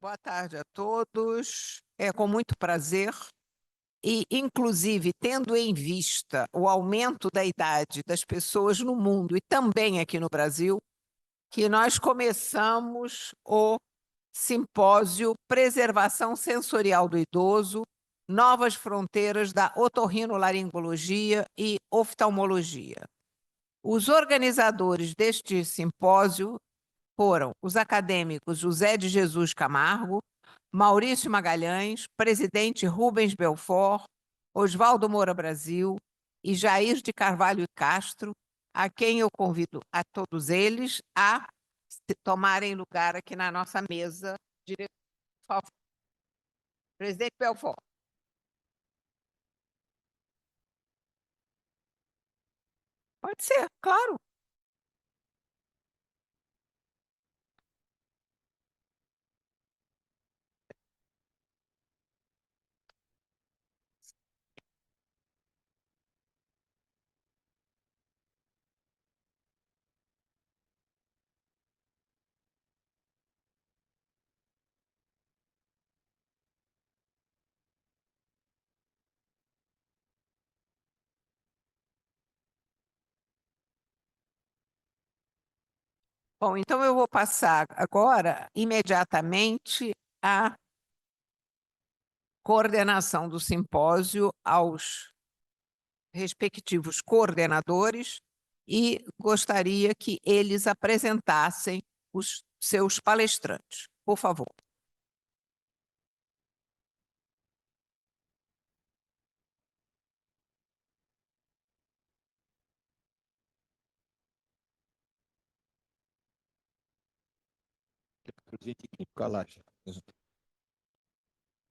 Boa tarde a todos. É com muito prazer e, inclusive, tendo em vista o aumento da idade das pessoas no mundo e também aqui no Brasil, que nós começamos o simpósio Preservação Sensorial do Idoso, Novas Fronteiras da Otorrinolaringologia e Oftalmologia. Os organizadores deste simpósio foram os acadêmicos José de Jesus Camargo, Maurício Magalhães, presidente Rubens Belfort, Oswaldo Moura Brasil e Jair de Carvalho Castro, a quem eu convido a todos eles a tomarem lugar aqui na nossa mesa. Por favor. Presidente Belfort. Pode ser, claro. Bom, então eu vou passar agora, imediatamente, a coordenação do simpósio aos respectivos coordenadores e gostaria que eles apresentassem os seus palestrantes. Por favor.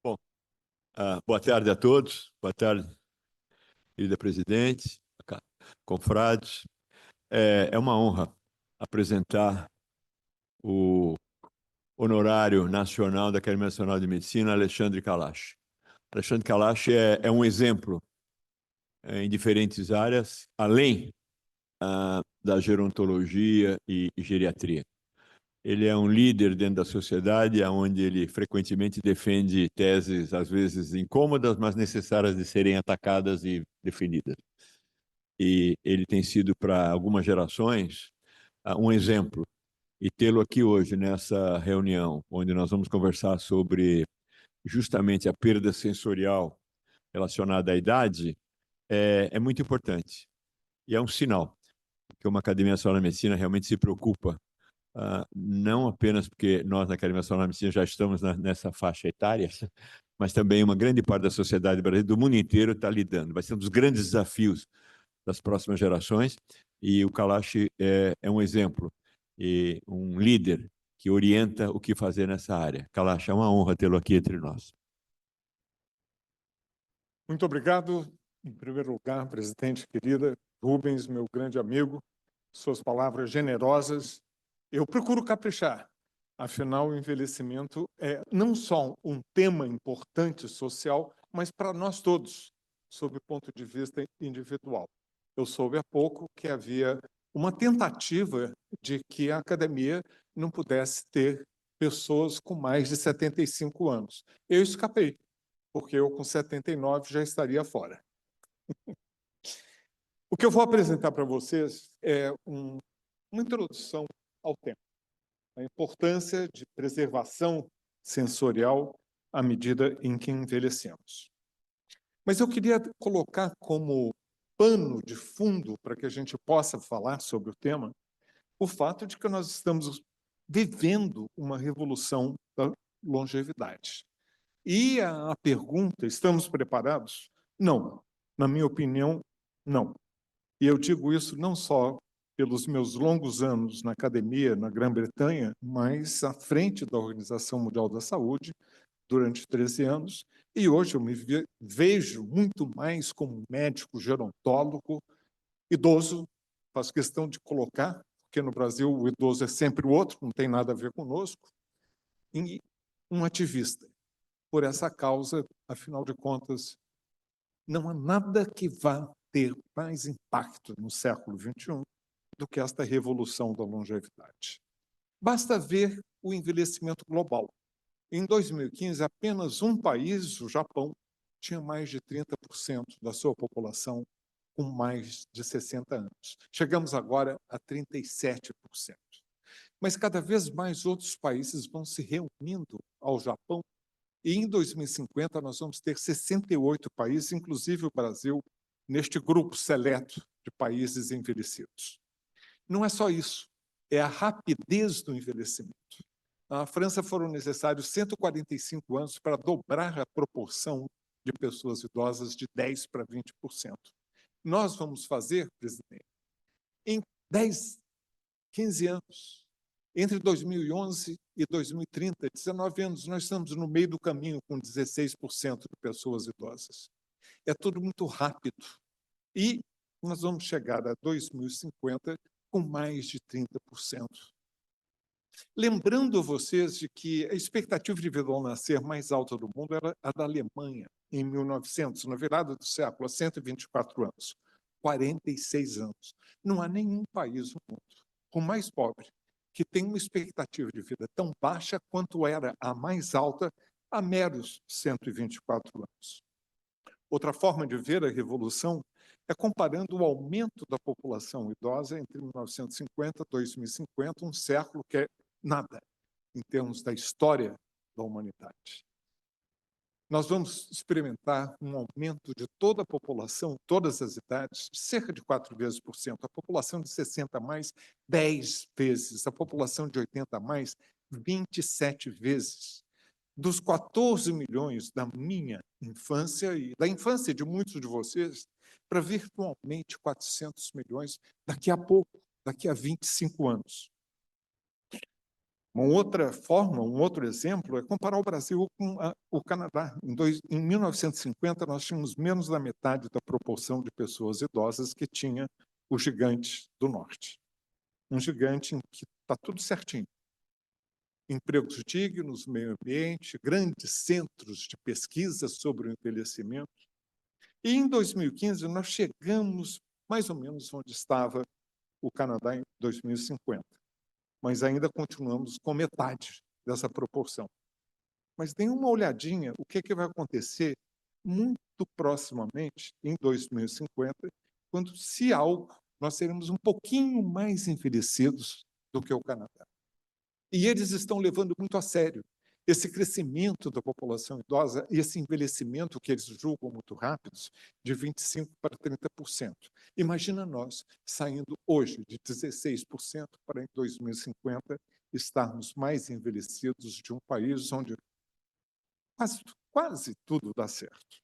Bom, boa tarde a todos. Boa tarde, querida presidente, confrades. É uma honra apresentar o honorário nacional da Academia Nacional de Medicina, Alexandre Kalash. Alexandre Kalash é um exemplo em diferentes áreas, além da gerontologia e geriatria. Ele é um líder dentro da sociedade, onde ele frequentemente defende teses, às vezes incômodas, mas necessárias de serem atacadas e defendidas. E ele tem sido, para algumas gerações, um exemplo. E tê-lo aqui hoje, nessa reunião, onde nós vamos conversar sobre justamente a perda sensorial relacionada à idade, é muito importante. E é um sinal que uma Academia Nacional de Medicina realmente se preocupa, não apenas porque nós, na Academia Nacional de Medicina, já estamos nessa faixa etária, mas também uma grande parte da sociedade brasileira, do mundo inteiro, está lidando. Vai ser um dos grandes desafios das próximas gerações, e o Kalash é um exemplo, e um líder que orienta o que fazer nessa área. Kalash, é uma honra tê-lo aqui entre nós. Muito obrigado, em primeiro lugar, presidente querida, Rubens, meu grande amigo, suas palavras generosas. Eu procuro caprichar, afinal, o envelhecimento é não só um tema importante social, mas para nós todos, sob o ponto de vista individual. Eu soube há pouco que havia uma tentativa de que a academia não pudesse ter pessoas com mais de 75 anos. Eu escapei, porque eu, com 79, já estaria fora. O que eu vou apresentar para vocês é uma introdução ao tema, a importância de preservação sensorial à medida em que envelhecemos. Mas eu queria colocar como pano de fundo para que a gente possa falar sobre o tema o fato de que nós estamos vivendo uma revolução da longevidade. E a pergunta, estamos preparados? Não. Na minha opinião, não. E eu digo isso não só pelos meus longos anos na academia, na Grã-Bretanha, mas à frente da Organização Mundial da Saúde, durante 13 anos, e hoje eu me vejo muito mais como médico gerontólogo, idoso, faço questão de colocar, porque no Brasil o idoso é sempre o outro, não tem nada a ver conosco, e um ativista por essa causa. Afinal de contas, não há nada que vá ter mais impacto no século XXI do que esta revolução da longevidade. Basta ver o envelhecimento global. Em 2015, apenas um país, o Japão, tinha mais de 30% da sua população com mais de 60 anos. Chegamos agora a 37%. Mas cada vez mais outros países vão se reunindo ao Japão, e em 2050 nós vamos ter 68 países, inclusive o Brasil, neste grupo seleto de países envelhecidos. Não é só isso, é a rapidez do envelhecimento. Na França foram necessários 145 anos para dobrar a proporção de pessoas idosas de 10% para 20%. Nós vamos fazer, presidente, em 10, 15 anos, entre 2011 e 2030, 19 anos, nós estamos no meio do caminho com 16% de pessoas idosas. É tudo muito rápido. E nós vamos chegar a 2050 com mais de 30%. Lembrando a vocês de que a expectativa de vida ao nascer mais alta do mundo era a da Alemanha, em 1900, na virada do século, há 124 anos, 46 anos. Não há nenhum país no mundo, o mais pobre, que tem uma expectativa de vida tão baixa quanto era a mais alta há meros 124 anos. Outra forma de ver a revolução é comparando o aumento da população idosa entre 1950 e 2050, um século que é nada em termos da história da humanidade. Nós vamos experimentar um aumento de toda a população, todas as idades, cerca de 4 vezes por cento. A população de 60 a mais, 10 vezes. A população de 80 a mais, 27 vezes. Dos 14 milhões da minha infância e da infância de muitos de vocês, para virtualmente 400 milhões daqui a pouco, daqui a 25 anos. Uma outra forma, um outro exemplo, é comparar o Brasil com o Canadá. Em 1950, nós tínhamos menos da metade da proporção de pessoas idosas que tinha o gigante do norte. Um gigante em que está tudo certinho. Empregos dignos, meio ambiente, grandes centros de pesquisa sobre o envelhecimento. E em 2015, nós chegamos mais ou menos onde estava o Canadá em 2050. Mas ainda continuamos com metade dessa proporção. Mas dê uma olhadinha o que vai acontecer muito proximamente, em 2050, quando, se algo, nós seremos um pouquinho mais envelhecidos do que o Canadá. E eles estão levando muito a sério esse crescimento da população idosa e esse envelhecimento que eles julgam muito rápidos, de 25% para 30%. Imagina nós saindo hoje de 16% para em 2050 estarmos mais envelhecidos de um país onde quase tudo dá certo.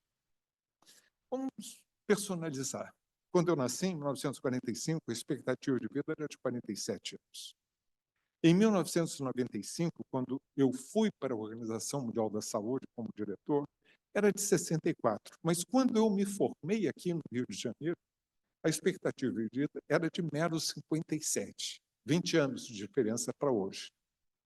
Vamos personalizar. Quando eu nasci, em 1945, a expectativa de vida era de 47 anos. Em 1995, quando eu fui para a Organização Mundial da Saúde como diretor, era de 64. Mas quando eu me formei aqui no Rio de Janeiro, a expectativa de vida era de meros 57. 20 anos de diferença para hoje.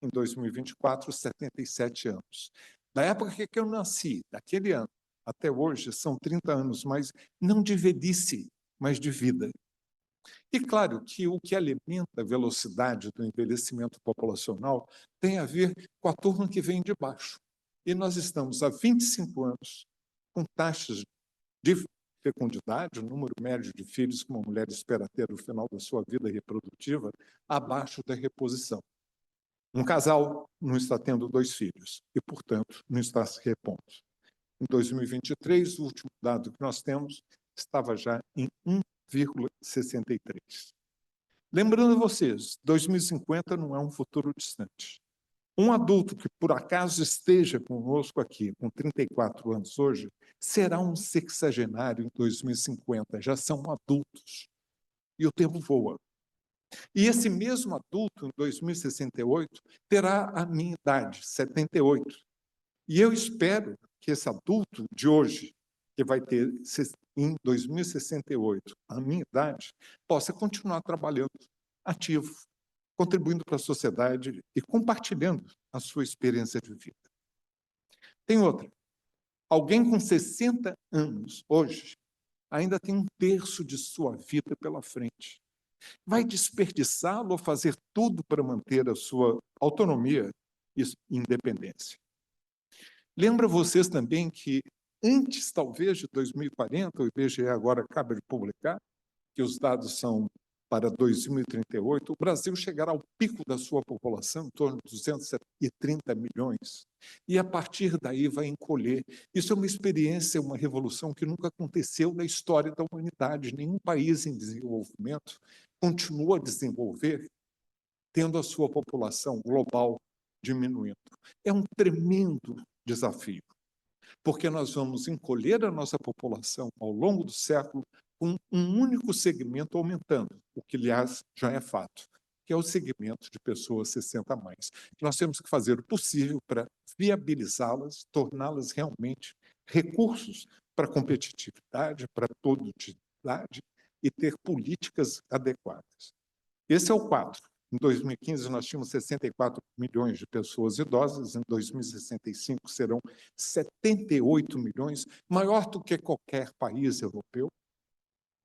Em 2024, 77 anos. Da época que eu nasci, daquele ano até hoje, são 30 anos, mas não de velhice, mas de vida. E claro que o que alimenta a velocidade do envelhecimento populacional tem a ver com a turma que vem de baixo. E nós estamos há 25 anos com taxas de fecundidade, o número médio de filhos que uma mulher espera ter no final da sua vida reprodutiva, abaixo da reposição. Um casal não está tendo 2 filhos e, portanto, não está se repondo. Em 2023, o último dado que nós temos estava já em 1,63. Lembrando a vocês, 2050 não é um futuro distante. Um adulto que, por acaso, esteja conosco aqui, com 34 anos hoje, será um sexagenário em 2050. Já são adultos. E o tempo voa. E esse mesmo adulto, em 2068, terá a minha idade, 78. E eu espero que esse adulto de hoje, que vai ter em 2068 a minha idade, possa continuar trabalhando ativo, contribuindo para a sociedade e compartilhando a sua experiência de vida. Tem outra. Alguém com 60 anos hoje ainda tem 1/3 de sua vida pela frente. Vai desperdiçá-lo ou fazer tudo para manter a sua autonomia e independência? Lembra vocês também que antes, talvez, de 2040, o IBGE agora acaba de publicar, que os dados são para 2038, o Brasil chegará ao pico da sua população, em torno de 230 milhões, e a partir daí vai encolher. Isso é uma experiência, uma revolução que nunca aconteceu na história da humanidade. Nenhum país em desenvolvimento continua a desenvolver tendo a sua população global diminuindo. É um tremendo desafio, porque nós vamos encolher a nossa população ao longo do século com um único segmento aumentando, o que, aliás, já é fato, que é o segmento de pessoas 60 a mais. Nós temos que fazer o possível para viabilizá-las, torná-las realmente recursos para competitividade, para produtividade e ter políticas adequadas. Esse é o quadro. Em 2015, nós tínhamos 64 milhões de pessoas idosas, em 2065 serão 78 milhões, maior do que qualquer país europeu,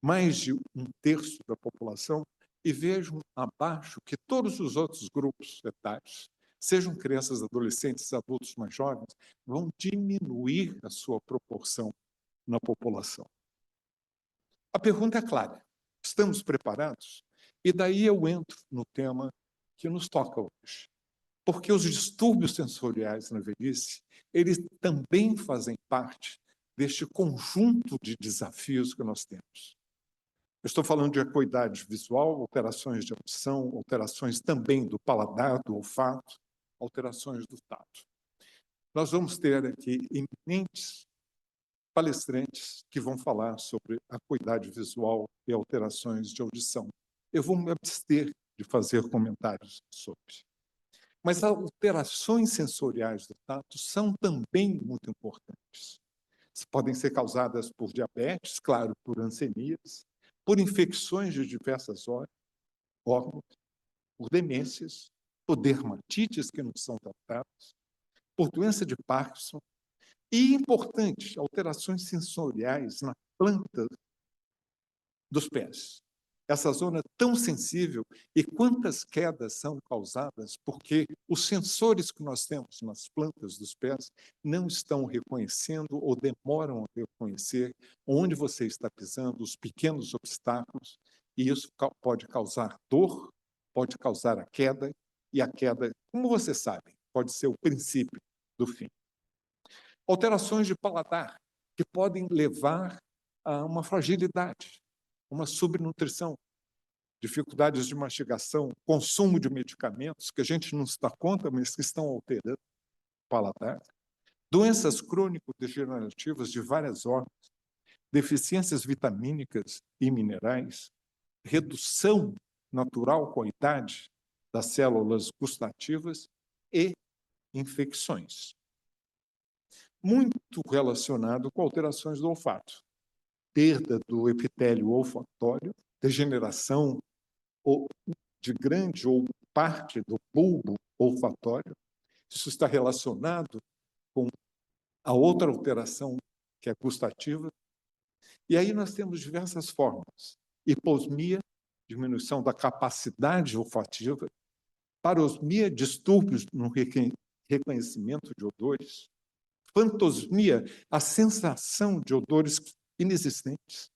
mais de um terço da população, e vejam abaixo que todos os outros grupos etários, sejam crianças, adolescentes, adultos mais jovens, vão diminuir a sua proporção na população. A pergunta é clara: estamos preparados? E daí eu entro no tema que nos toca hoje. Porque os distúrbios sensoriais na velhice, eles também fazem parte deste conjunto de desafios que nós temos. Eu estou falando de acuidade visual, alterações de audição, alterações também do paladar, do olfato, alterações do tato. Nós vamos ter aqui eminentes palestrantes que vão falar sobre acuidade visual e alterações de audição. Eu vou me abster de fazer comentários sobre. Mas alterações sensoriais do tato são também muito importantes. Podem ser causadas por diabetes, claro, por hanseníase, por infecções de diversas órgãos, por demências, por dermatites que não são tratadas, por doença de Parkinson, e, importante, alterações sensoriais na planta dos pés. Essa zona tão sensível, e quantas quedas são causadas porque os sensores que nós temos nas plantas dos pés não estão reconhecendo ou demoram a reconhecer onde você está pisando, os pequenos obstáculos, e isso pode causar dor, pode causar a queda, e a queda, como você sabe, pode ser o princípio do fim. Alterações de paladar, que podem levar a uma fragilidade, uma subnutrição, dificuldades de mastigação, consumo de medicamentos que a gente não se dá conta, mas que estão alterando o paladar, doenças crônico-degenerativas de várias ordens, deficiências vitamínicas e minerais, redução natural com a idade das células gustativas e infecções. Muito relacionado com alterações do olfato, perda do epitélio olfatório, degeneração de grande ou parte do bulbo olfatório. Isso está relacionado com a outra alteração, que é gustativa. E aí nós temos diversas formas. Hiposmia, diminuição da capacidade olfativa. Parosmia, distúrbios no reconhecimento de odores. Fantosmia, a sensação de odores inexistentes.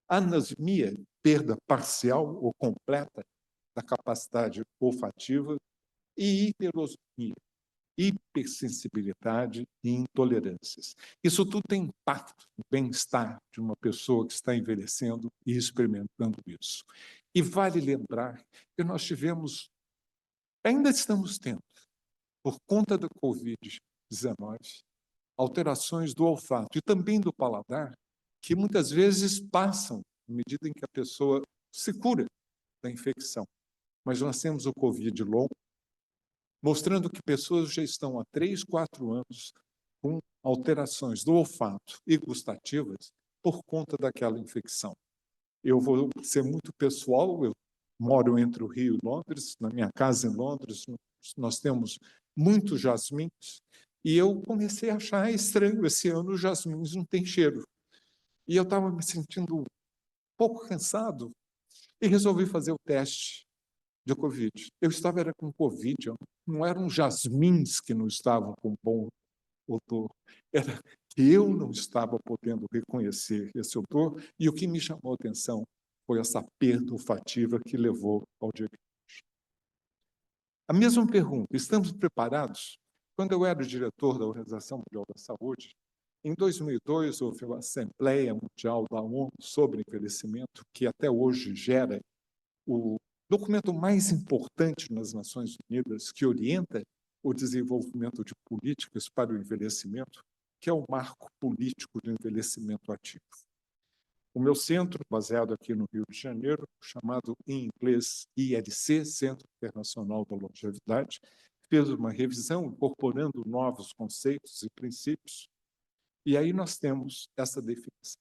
Anosmia, perda parcial ou completa da capacidade olfativa. E hiperosmia, hipersensibilidade e intolerâncias. Isso tudo tem impacto no bem-estar de uma pessoa que está envelhecendo e experimentando isso. E vale lembrar que nós tivemos, ainda estamos tendo, por conta da Covid-19, alterações do olfato e também do paladar, que muitas vezes passam à medida em que a pessoa se cura da infecção. Mas nós temos o Covid longo, mostrando que pessoas já estão há 3, 4 anos com alterações do olfato e gustativas por conta daquela infecção. Eu vou ser muito pessoal, eu moro entre o Rio e Londres, na minha casa em Londres, nós temos muitos jasmins, e eu comecei a achar estranho, esse ano os jasmins não têm cheiro. E eu estava me sentindo um pouco cansado e resolvi fazer o teste de Covid. Eu estava com Covid, não eram jasmins que não estavam com bom odor, era que eu não estava podendo reconhecer esse odor, e o que me chamou a atenção foi essa perda olfativa que levou ao diagnóstico. A mesma pergunta, estamos preparados? Quando eu era o diretor da Organização Mundial da Saúde, em 2002 houve a Assembleia Mundial da ONU sobre envelhecimento, que até hoje gera o documento mais importante nas Nações Unidas, que orienta o desenvolvimento de políticas para o envelhecimento, que é o marco político do envelhecimento ativo. O meu centro, baseado aqui no Rio de Janeiro, chamado em inglês ILC, Centro Internacional da Longevidade, fez uma revisão incorporando novos conceitos e princípios, e aí nós temos essa definição.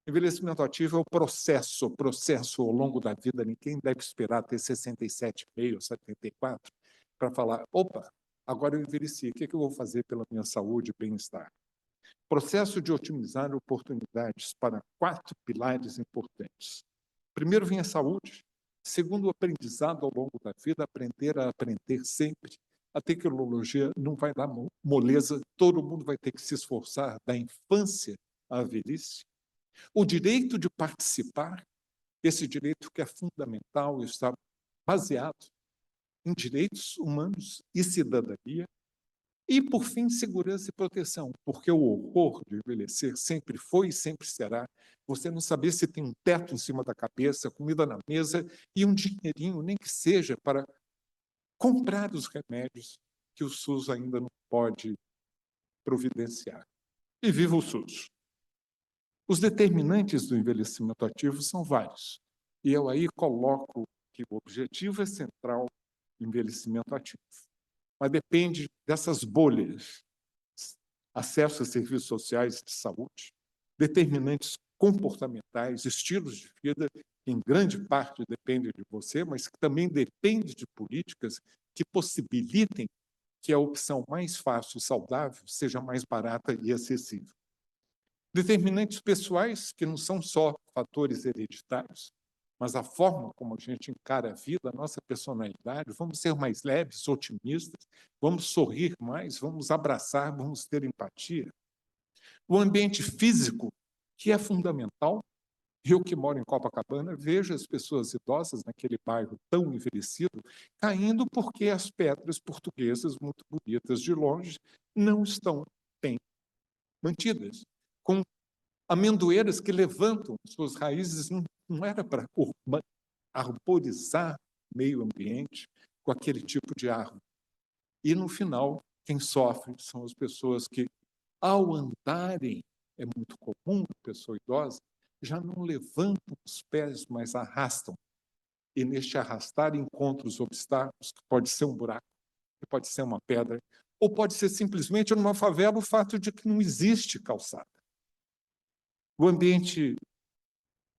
Envelhecimento ativo é o processo ao longo da vida. Ninguém deve esperar ter 67,5, 74 para falar, opa, agora eu envelheci, o que eu vou fazer pela minha saúde e bem-estar? Processo de otimizar oportunidades para 4 pilares importantes. Primeiro vem a saúde, segundo o aprendizado ao longo da vida, aprender a aprender sempre. A tecnologia não vai dar moleza, todo mundo vai ter que se esforçar da infância à velhice. O direito de participar, esse direito que é fundamental, está baseado em direitos humanos e cidadania. E, por fim, segurança e proteção, porque o horror de envelhecer sempre foi e sempre será você não saber se tem um teto em cima da cabeça, comida na mesa e um dinheirinho, nem que seja para comprar os remédios que o SUS ainda não pode providenciar. E viva o SUS! Os determinantes do envelhecimento ativo são vários. E eu aí coloco que o objetivo é central do envelhecimento ativo. Mas depende dessas bolhas, acesso a serviços sociais de saúde, determinantes comportamentais, estilos de vida, que em grande parte dependem de você, mas que também depende de políticas que possibilitem que a opção mais fácil e saudável seja mais barata e acessível. Determinantes pessoais, que não são só fatores hereditários, mas a forma como a gente encara a vida, a nossa personalidade, vamos ser mais leves, otimistas, vamos sorrir mais, vamos abraçar, vamos ter empatia. O ambiente físico, que é fundamental. Eu que moro em Copacabana, vejo as pessoas idosas naquele bairro tão envelhecido caindo porque as pedras portuguesas, muito bonitas de longe, não estão bem mantidas. Com amendoeiras que levantam suas raízes, não era para arborizar o meio ambiente com aquele tipo de árvore. E, no final, quem sofre são as pessoas que, ao andarem, é muito comum a pessoa idosa, já não levantam os pés, mas arrastam. E, neste arrastar, encontra os obstáculos, que pode ser um buraco, que pode ser uma pedra, ou pode ser simplesmente, numa favela, o fato de que não existe calçada. O ambiente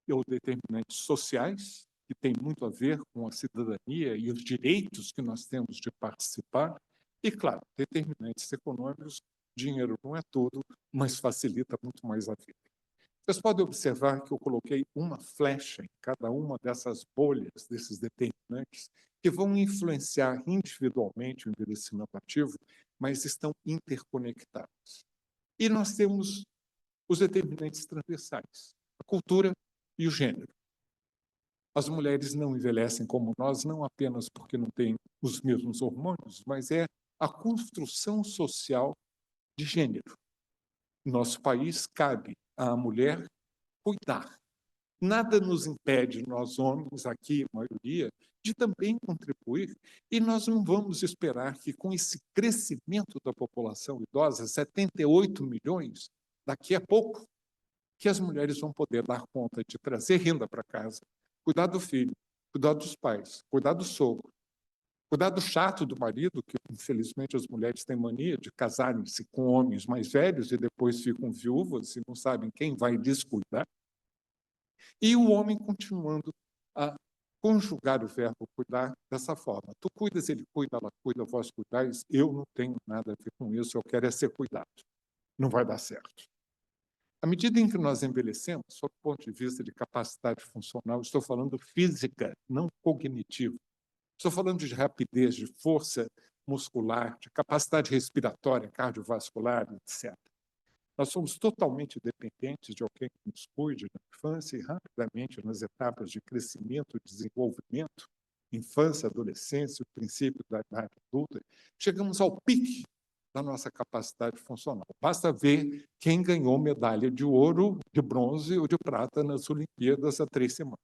ou determinantes sociais, que tem muito a ver com a cidadania e os direitos que nós temos de participar, e, claro, determinantes econômicos, dinheiro não é tudo, mas facilita muito mais a vida. Vocês podem observar que eu coloquei uma flecha em cada uma dessas bolhas, desses determinantes, que vão influenciar individualmente o envelhecimento ativo, mas estão interconectados. E nós temos os determinantes transversais, a cultura e o gênero. As mulheres não envelhecem como nós, não apenas porque não têm os mesmos hormônios, mas é a construção social de gênero. No nosso país, cabe à mulher cuidar. Nada nos impede, nós homens, aqui, a maioria, de também contribuir, e nós não vamos esperar que, com esse crescimento da população idosa, 78 milhões, daqui a pouco, que as mulheres vão poder dar conta de trazer renda para casa, cuidar do filho, cuidar dos pais, cuidar do sogro, cuidar do chato do marido, que infelizmente as mulheres têm mania de casarem-se com homens mais velhos e depois ficam viúvas e não sabem quem vai lhes cuidar. E o homem continuando a conjugar o verbo cuidar dessa forma. Tu cuidas, ele cuida, ela cuida, vós cuidais, eu não tenho nada a ver com isso, eu quero é ser cuidado. Não vai dar certo. À medida em que nós envelhecemos, sob o ponto de vista de capacidade funcional, estou falando física, não cognitiva. Estou falando de rapidez, de força, muscular, de capacidade respiratória, cardiovascular, etc. Nós somos totalmente dependentes de alguém que nos cuide na infância e rapidamente nas etapas de crescimento e desenvolvimento, infância, adolescência, o princípio da idade adulta, chegamos ao pique da nossa capacidade funcional. Basta ver quem ganhou medalha de ouro, de bronze ou de prata nas Olimpíadas há 3 semanas.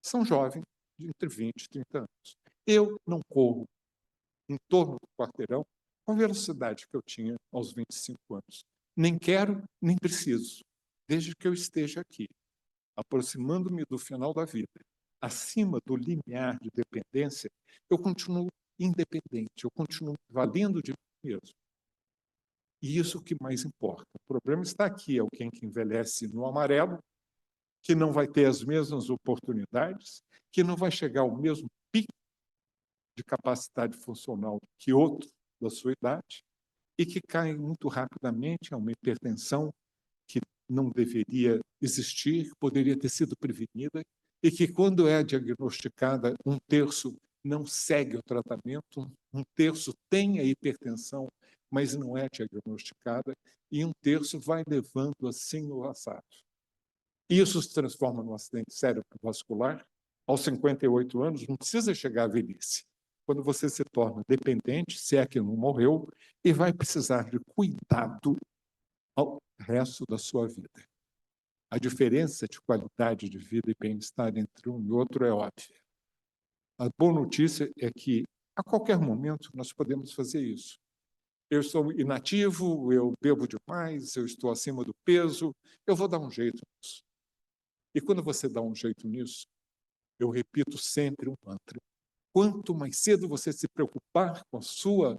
São jovens de entre 20 e 30 anos. Eu não corro em torno do quarteirão com a velocidade que eu tinha aos 25 anos. Nem quero, nem preciso, desde que eu esteja aqui, aproximando-me do final da vida, acima do limiar de dependência, eu continuo independente, eu continuo valendo de mim mesmo. E isso que mais importa. O problema está aqui, alguém que envelhece no amarelo, que não vai ter as mesmas oportunidades, que não vai chegar ao mesmo pico de capacidade funcional que outro da sua idade, e que cai muito rapidamente a uma hipertensão que não deveria existir, poderia ter sido prevenida, e que, quando é diagnosticada, 1/3 não segue o tratamento, 1/3 tem a hipertensão, mas não é diagnosticada, e 1/3 vai levando assim no passado. Isso se transforma num acidente cerebrovascular. Aos 58 anos, não precisa chegar à velhice. Quando você se torna dependente, se é que não morreu, e vai precisar de cuidado ao resto da sua vida. A diferença de qualidade de vida e bem-estar entre um e outro é óbvia. A boa notícia é que, a qualquer momento, nós podemos fazer isso. Eu estou inativo, eu bebo demais, eu estou acima do peso, eu vou dar um jeito nisso. E quando você dá um jeito nisso, eu repito sempre um mantra. Quanto mais cedo você se preocupar com a sua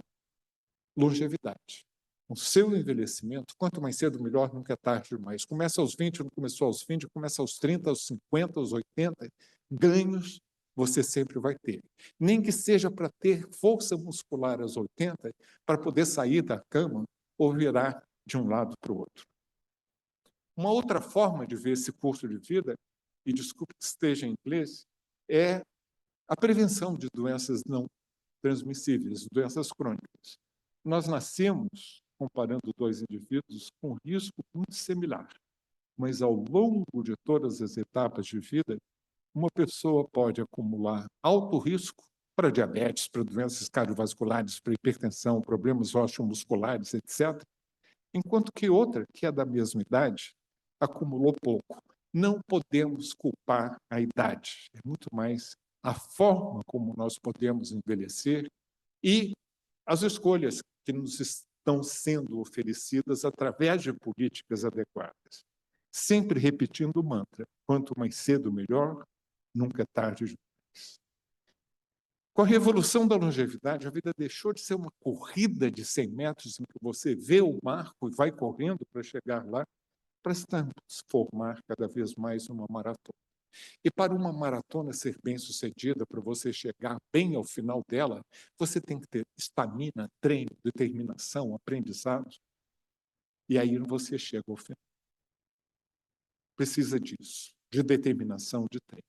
longevidade, com o seu envelhecimento, quanto mais cedo, melhor, nunca é tarde demais. Começa aos 20, não começou aos 20, começa aos 30, aos 50, aos 80, ganhos você sempre vai ter. Nem que seja para ter força muscular aos 80, para poder sair da cama ou virar de um lado para o outro. Uma outra forma de ver esse curso de vida, e desculpe que esteja em inglês, é a prevenção de doenças não transmissíveis, doenças crônicas. Nós nascemos, comparando 2 indivíduos, com um risco muito similar, mas ao longo de todas as etapas de vida, uma pessoa pode acumular alto risco para diabetes, para doenças cardiovasculares, para hipertensão, problemas osteomusculares, etc., enquanto que outra, que é da mesma idade, acumulou pouco. Não podemos culpar a idade, é muito mais a forma como nós podemos envelhecer e as escolhas que nos estão sendo oferecidas através de políticas adequadas. Sempre repetindo o mantra, quanto mais cedo, melhor, nunca é tarde demais. Com a revolução da longevidade, a vida deixou de ser uma corrida de 100 metros em que você vê o marco e vai correndo para chegar lá, para se transformar cada vez mais numa maratona. E para uma maratona ser bem-sucedida, para você chegar bem ao final dela, você tem que ter estamina, treino, determinação, aprendizado. E aí você chega ao final. Precisa disso, de determinação, de treino.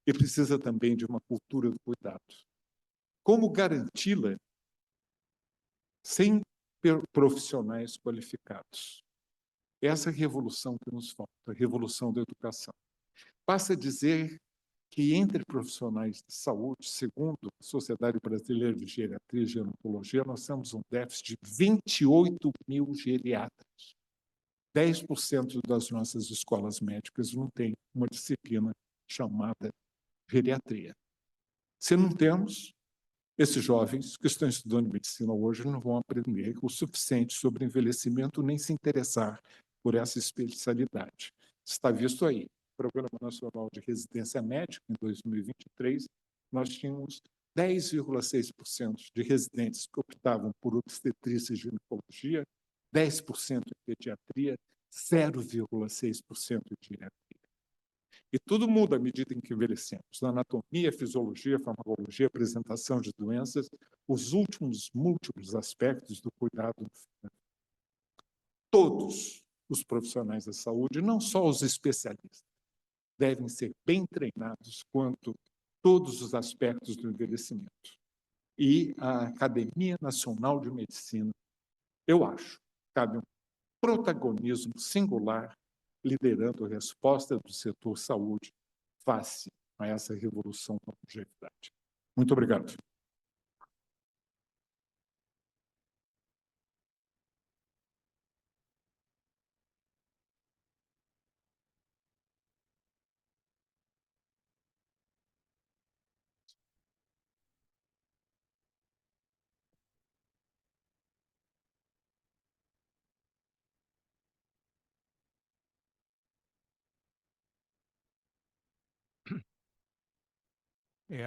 E precisa também de uma cultura do cuidado. Como garanti-la sem profissionais qualificados? Essa é a revolução que nos falta, a revolução da educação. Basta dizer que entre profissionais de saúde, segundo a Sociedade Brasileira de Geriatria e Gerontologia, nós temos um déficit de 28 mil geriatras. 10% das nossas escolas médicas não têm uma disciplina chamada geriatria. Se não temos, esses jovens que estão estudando medicina hoje não vão aprender o suficiente sobre envelhecimento nem se interessar por essa especialidade. Está visto aí. Programa Nacional de Residência Médica, em 2023, nós tínhamos 10,6% de residentes que optavam por obstetrícia e ginecologia, 10% em pediatria, 0,6% em geriatria. E tudo muda à medida em que envelhecemos. Na anatomia, fisiologia, farmacologia, apresentação de doenças, os últimos múltiplos aspectos do cuidado. Todos os profissionais da saúde, não só os especialistas, devem ser bem treinados quanto todos os aspectos do envelhecimento. e a Academia Nacional de Medicina, eu acho, cabe um protagonismo singular liderando a resposta do setor saúde face a essa revolução da longevidade. Muito obrigado.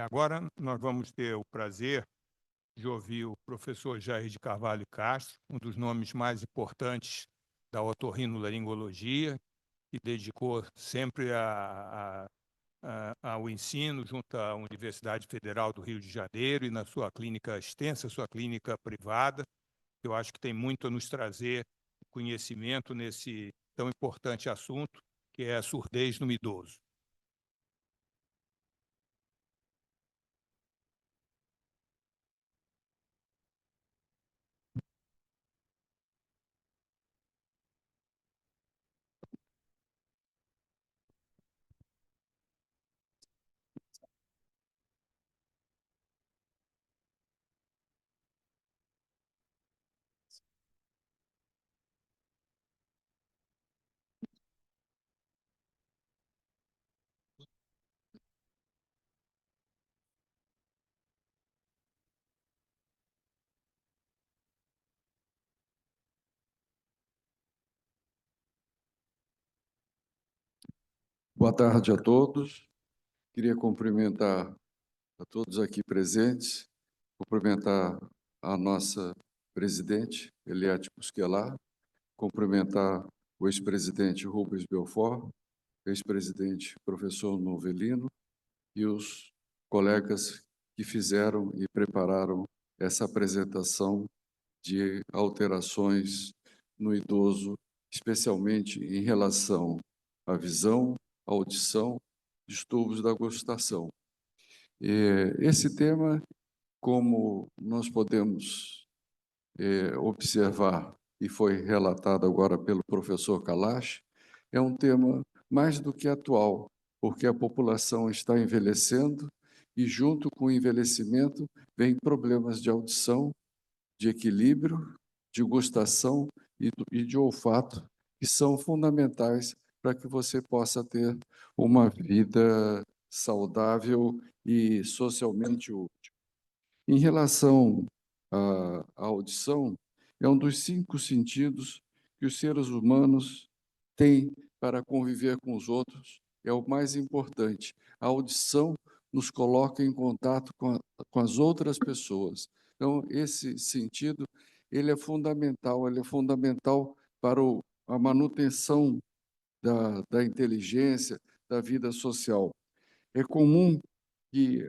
Agora nós vamos ter o prazer de ouvir o professor Jair de Carvalho Castro, um dos nomes mais importantes da otorrinolaringologia, que dedicou sempre ao ensino junto à Universidade Federal do Rio de Janeiro e na sua clínica extensa, sua clínica privada. Eu acho que tem muito a nos trazer conhecimento nesse tão importante assunto, que é a surdez no idoso. Boa tarde a todos. Queria cumprimentar a todos aqui presentes, cumprimentar a nossa presidente, Eliette Pusquelar, cumprimentar o ex-presidente Rubens Belfort, ex-presidente professor Novelino e os colegas que fizeram e prepararam essa apresentação de alterações no idoso, especialmente em relação à visão, à audição, distúrbios da gustação. Esse tema, como nós podemos observar, e foi relatado agora pelo professor Kalash, é um tema mais do que atual, porque a população está envelhecendo e, junto com o envelhecimento, vem problemas de audição, de equilíbrio, de gustação e de olfato, que são fundamentais para que você possa ter uma vida saudável e socialmente útil. Em relação à audição, é um dos 5 sentidos que os seres humanos têm para conviver com os outros, é o mais importante. A audição nos coloca em contato com as outras pessoas. Então, esse sentido, ele é fundamental para a manutenção da inteligência, da vida social. É comum que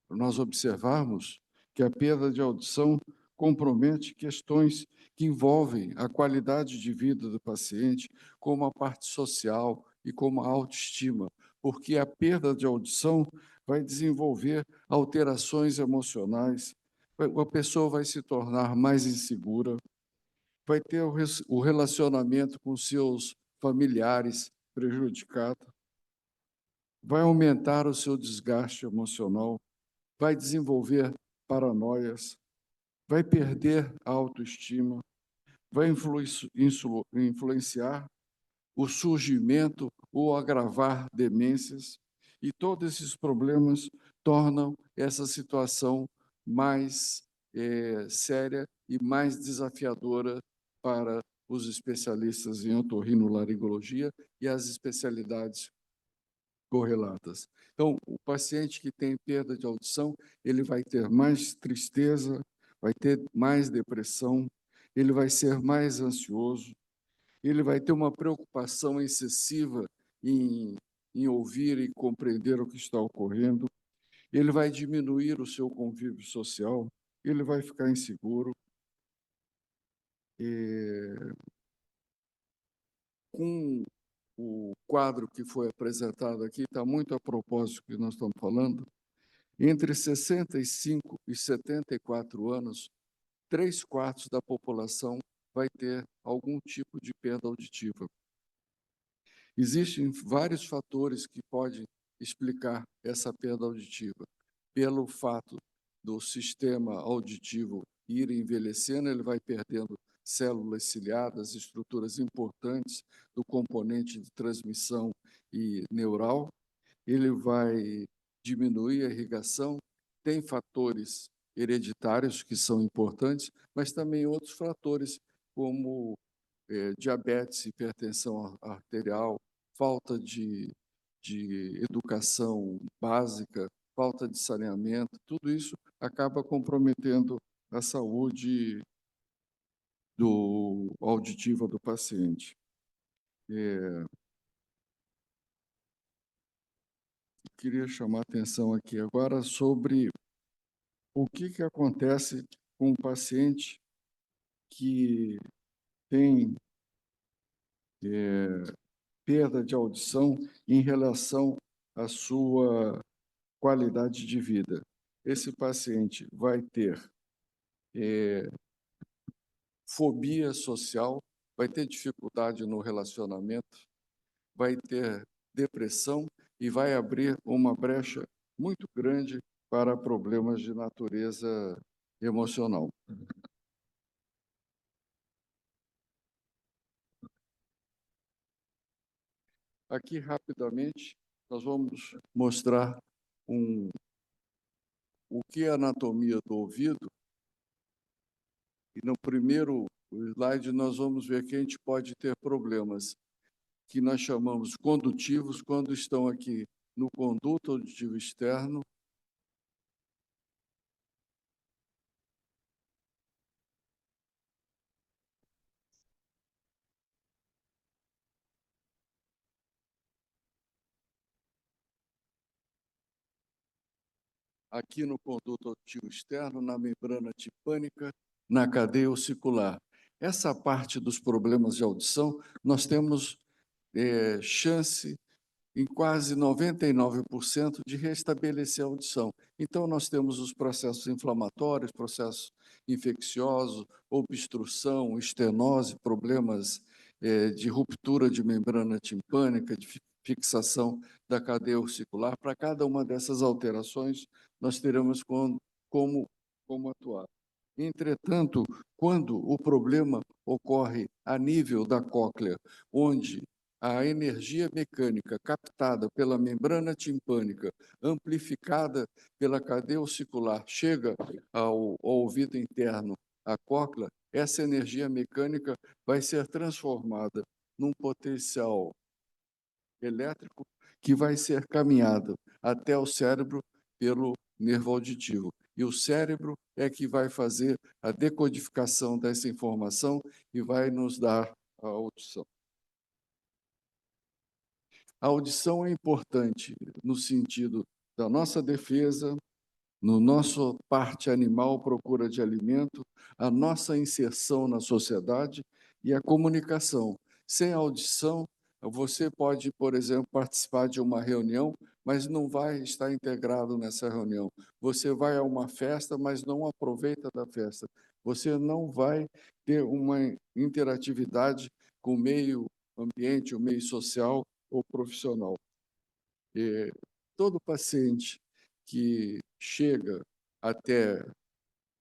nós observarmos que a perda de audição compromete questões que envolvem a qualidade de vida do paciente, como a parte social e como a autoestima, porque a perda de audição vai desenvolver alterações emocionais, a pessoa vai se tornar mais insegura, vai ter o relacionamento com seus familiares prejudicado, vai aumentar o seu desgaste emocional, vai desenvolver paranoias, vai perder a autoestima, vai influenciar o surgimento ou agravar demências, e todos esses problemas tornam essa situação mais séria e mais desafiadora para os especialistas em otorrinolaringologia e as especialidades correlatas. Então, o paciente que tem perda de audição, ele vai ter mais tristeza, vai ter mais depressão, ele vai ser mais ansioso, ele vai ter uma preocupação excessiva em ouvir e compreender o que está ocorrendo, ele vai diminuir o seu convívio social, ele vai ficar inseguro. Com o quadro que foi apresentado aqui, está muito a propósito do que nós estamos falando, Entre 65 e 74 anos, 3/4 da população vai ter algum tipo de perda auditiva. Existem vários fatores que podem explicar essa perda auditiva. Pelo fato do sistema auditivo ir envelhecendo, ele vai perdendo células ciliadas, estruturas importantes do componente de transmissão e neural, ele vai diminuir a irrigação, tem fatores hereditários que são importantes, mas também outros fatores como diabetes, hipertensão arterial, falta de educação básica, falta de saneamento, tudo isso acaba comprometendo a saúde auditiva do paciente. Queria chamar a atenção aqui agora sobre o que acontece com o paciente que tem perda de audição em relação à sua qualidade de vida. Esse paciente vai ter fobia social, vai ter dificuldade no relacionamento, vai ter depressão e vai abrir uma brecha muito grande para problemas de natureza emocional. Aqui, rapidamente, nós vamos mostrar o que é a anatomia do ouvido. E no primeiro slide nós vamos ver que a gente pode ter problemas que nós chamamos condutivos, quando estão aqui no conduto auditivo externo. Aqui no conduto auditivo externo, na membrana timpânica, na cadeia ossicular. Essa parte dos problemas de audição, nós temos chance em quase 99% de restabelecer a audição. Então, nós temos os processos inflamatórios, processos infecciosos, obstrução, estenose, problemas de ruptura de membrana timpânica, de fixação da cadeia auricular. Para cada uma dessas alterações, nós teremos como atuar. Entretanto, quando o problema ocorre a nível da cóclea, onde a energia mecânica captada pela membrana timpânica, amplificada pela cadeia ossicular, chega ao ouvido interno, à cóclea, essa energia mecânica vai ser transformada num potencial elétrico que vai ser caminhado até o cérebro pelo nervo auditivo. E o cérebro é que vai fazer a decodificação dessa informação e vai nos dar a audição. A audição é importante no sentido da nossa defesa, no nosso parte animal, procura de alimento, a nossa inserção na sociedade e a comunicação. Sem audição, você pode, por exemplo, participar de uma reunião, mas não vai estar integrado nessa reunião. Você vai a uma festa, mas não aproveita da festa. Você não vai ter uma interatividade com o meio ambiente, o meio social ou profissional. Todo paciente que chega até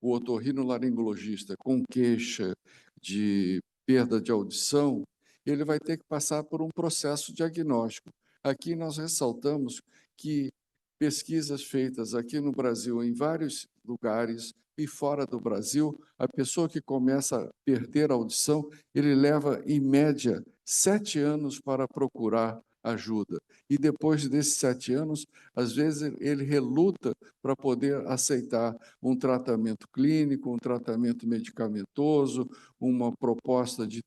o otorrinolaringologista com queixa de perda de audição, ele vai ter que passar por um processo diagnóstico. Aqui nós ressaltamos que pesquisas feitas aqui no Brasil, em vários lugares e fora do Brasil, a pessoa que começa a perder a audição, ele leva, em média, 7 anos para procurar ajuda. E depois desses 7 anos, às vezes ele reluta para poder aceitar um tratamento clínico, um tratamento medicamentoso, uma proposta de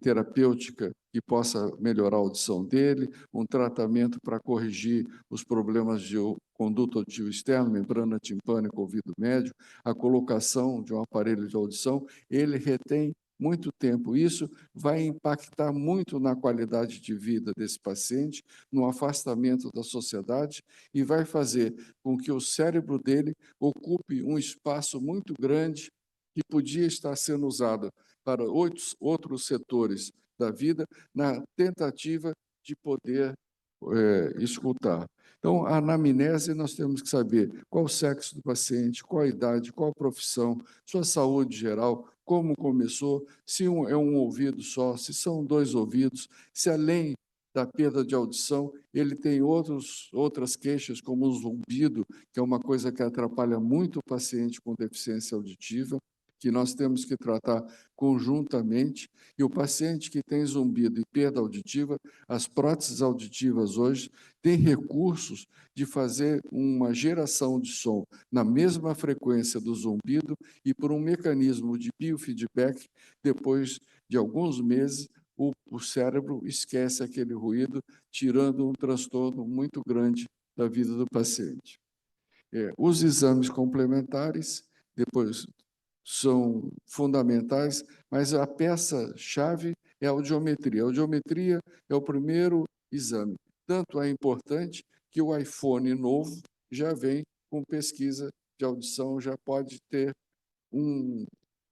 terapêutica que possa melhorar a audição dele, um tratamento para corrigir os problemas de conduto auditivo externo, membrana timpânica, ouvido médio, a colocação de um aparelho de audição, ele retém muito tempo. Isso vai impactar muito na qualidade de vida desse paciente, no afastamento da sociedade, e vai fazer com que o cérebro dele ocupe um espaço muito grande que podia estar sendo usado para outros setores da vida, na tentativa de poder escutar. Então, a anamnese, nós temos que saber qual o sexo do paciente, qual a idade, qual a profissão, sua saúde geral, como começou, se é um ouvido só, se são 2 ouvidos, se além da perda de audição, ele tem outras queixas, como o zumbido, que é uma coisa que atrapalha muito o paciente com deficiência auditiva, que nós temos que tratar conjuntamente, e o paciente que tem zumbido e perda auditiva, as próteses auditivas hoje têm recursos de fazer uma geração de som na mesma frequência do zumbido e por um mecanismo de biofeedback, depois de alguns meses, o cérebro esquece aquele ruído, tirando um transtorno muito grande da vida do paciente. Os exames complementares, depois, são fundamentais, mas a peça-chave é a audiometria. A audiometria é o primeiro exame. Tanto é importante que o iPhone novo já vem com pesquisa de audição, já pode ter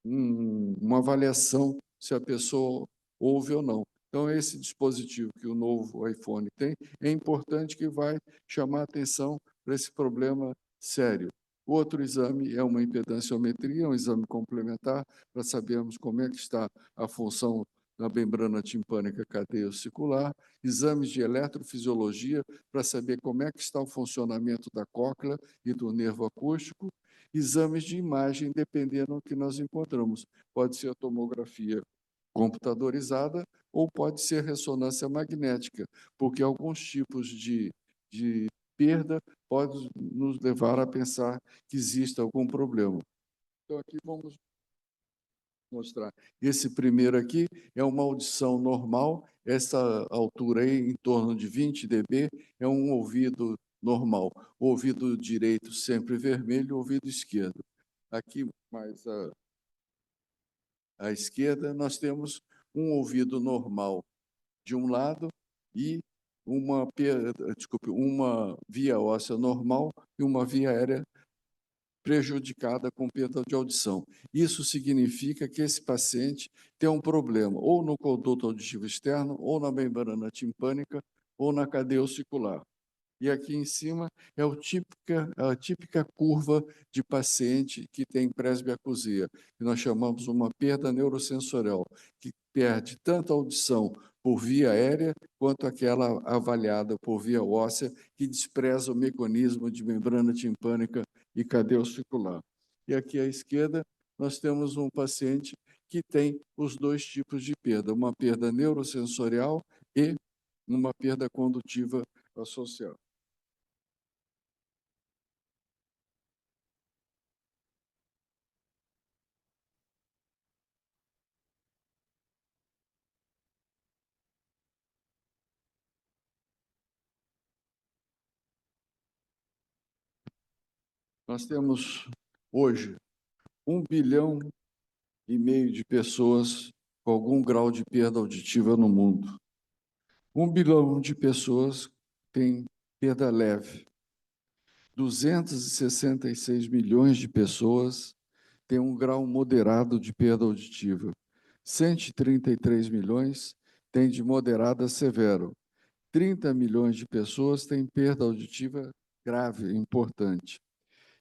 uma avaliação se a pessoa ouve ou não. Então, esse dispositivo que o novo iPhone tem, é importante, que vai chamar atenção para esse problema sério. O outro exame é uma impedanciometria, um exame complementar, para sabermos como é que está a função da membrana timpânica cadeia-ossicular, exames de eletrofisiologia, para saber como é que está o funcionamento da cóclea e do nervo acústico, exames de imagem, dependendo do que nós encontramos. Pode ser a tomografia computadorizada ou pode ser ressonância magnética, porque alguns tipos de perda podem nos levar a pensar que existe algum problema. Então, aqui vamos mostrar. Esse primeiro aqui é uma audição normal, essa altura aí, em torno de 20 dB, é um ouvido normal. O ouvido direito sempre vermelho, o ouvido esquerdo. Aqui, mais à esquerda, nós temos um ouvido normal de um lado e uma via óssea normal e uma via aérea prejudicada com perda de audição. Isso significa que esse paciente tem um problema ou no conduto auditivo externo, ou na membrana timpânica, ou na cadeia ossicular. E aqui em cima é a típica curva de paciente que tem presbiacusia, que nós chamamos uma perda neurosensorial, que perde tanto a audição por via aérea, quanto aquela avaliada por via óssea, que despreza o mecanismo de membrana timpânica e cadeia ossicular. E aqui à esquerda, nós temos um paciente que tem os 2 tipos de perda, uma perda neurosensorial e uma perda condutiva associada. Nós temos, hoje, 1,5 bilhão de pessoas com algum grau de perda auditiva no mundo. 1 bilhão de pessoas têm perda leve. 266 milhões de pessoas têm um grau moderado de perda auditiva. 133 milhões têm de moderada a severo. 30 milhões de pessoas têm perda auditiva grave, importante.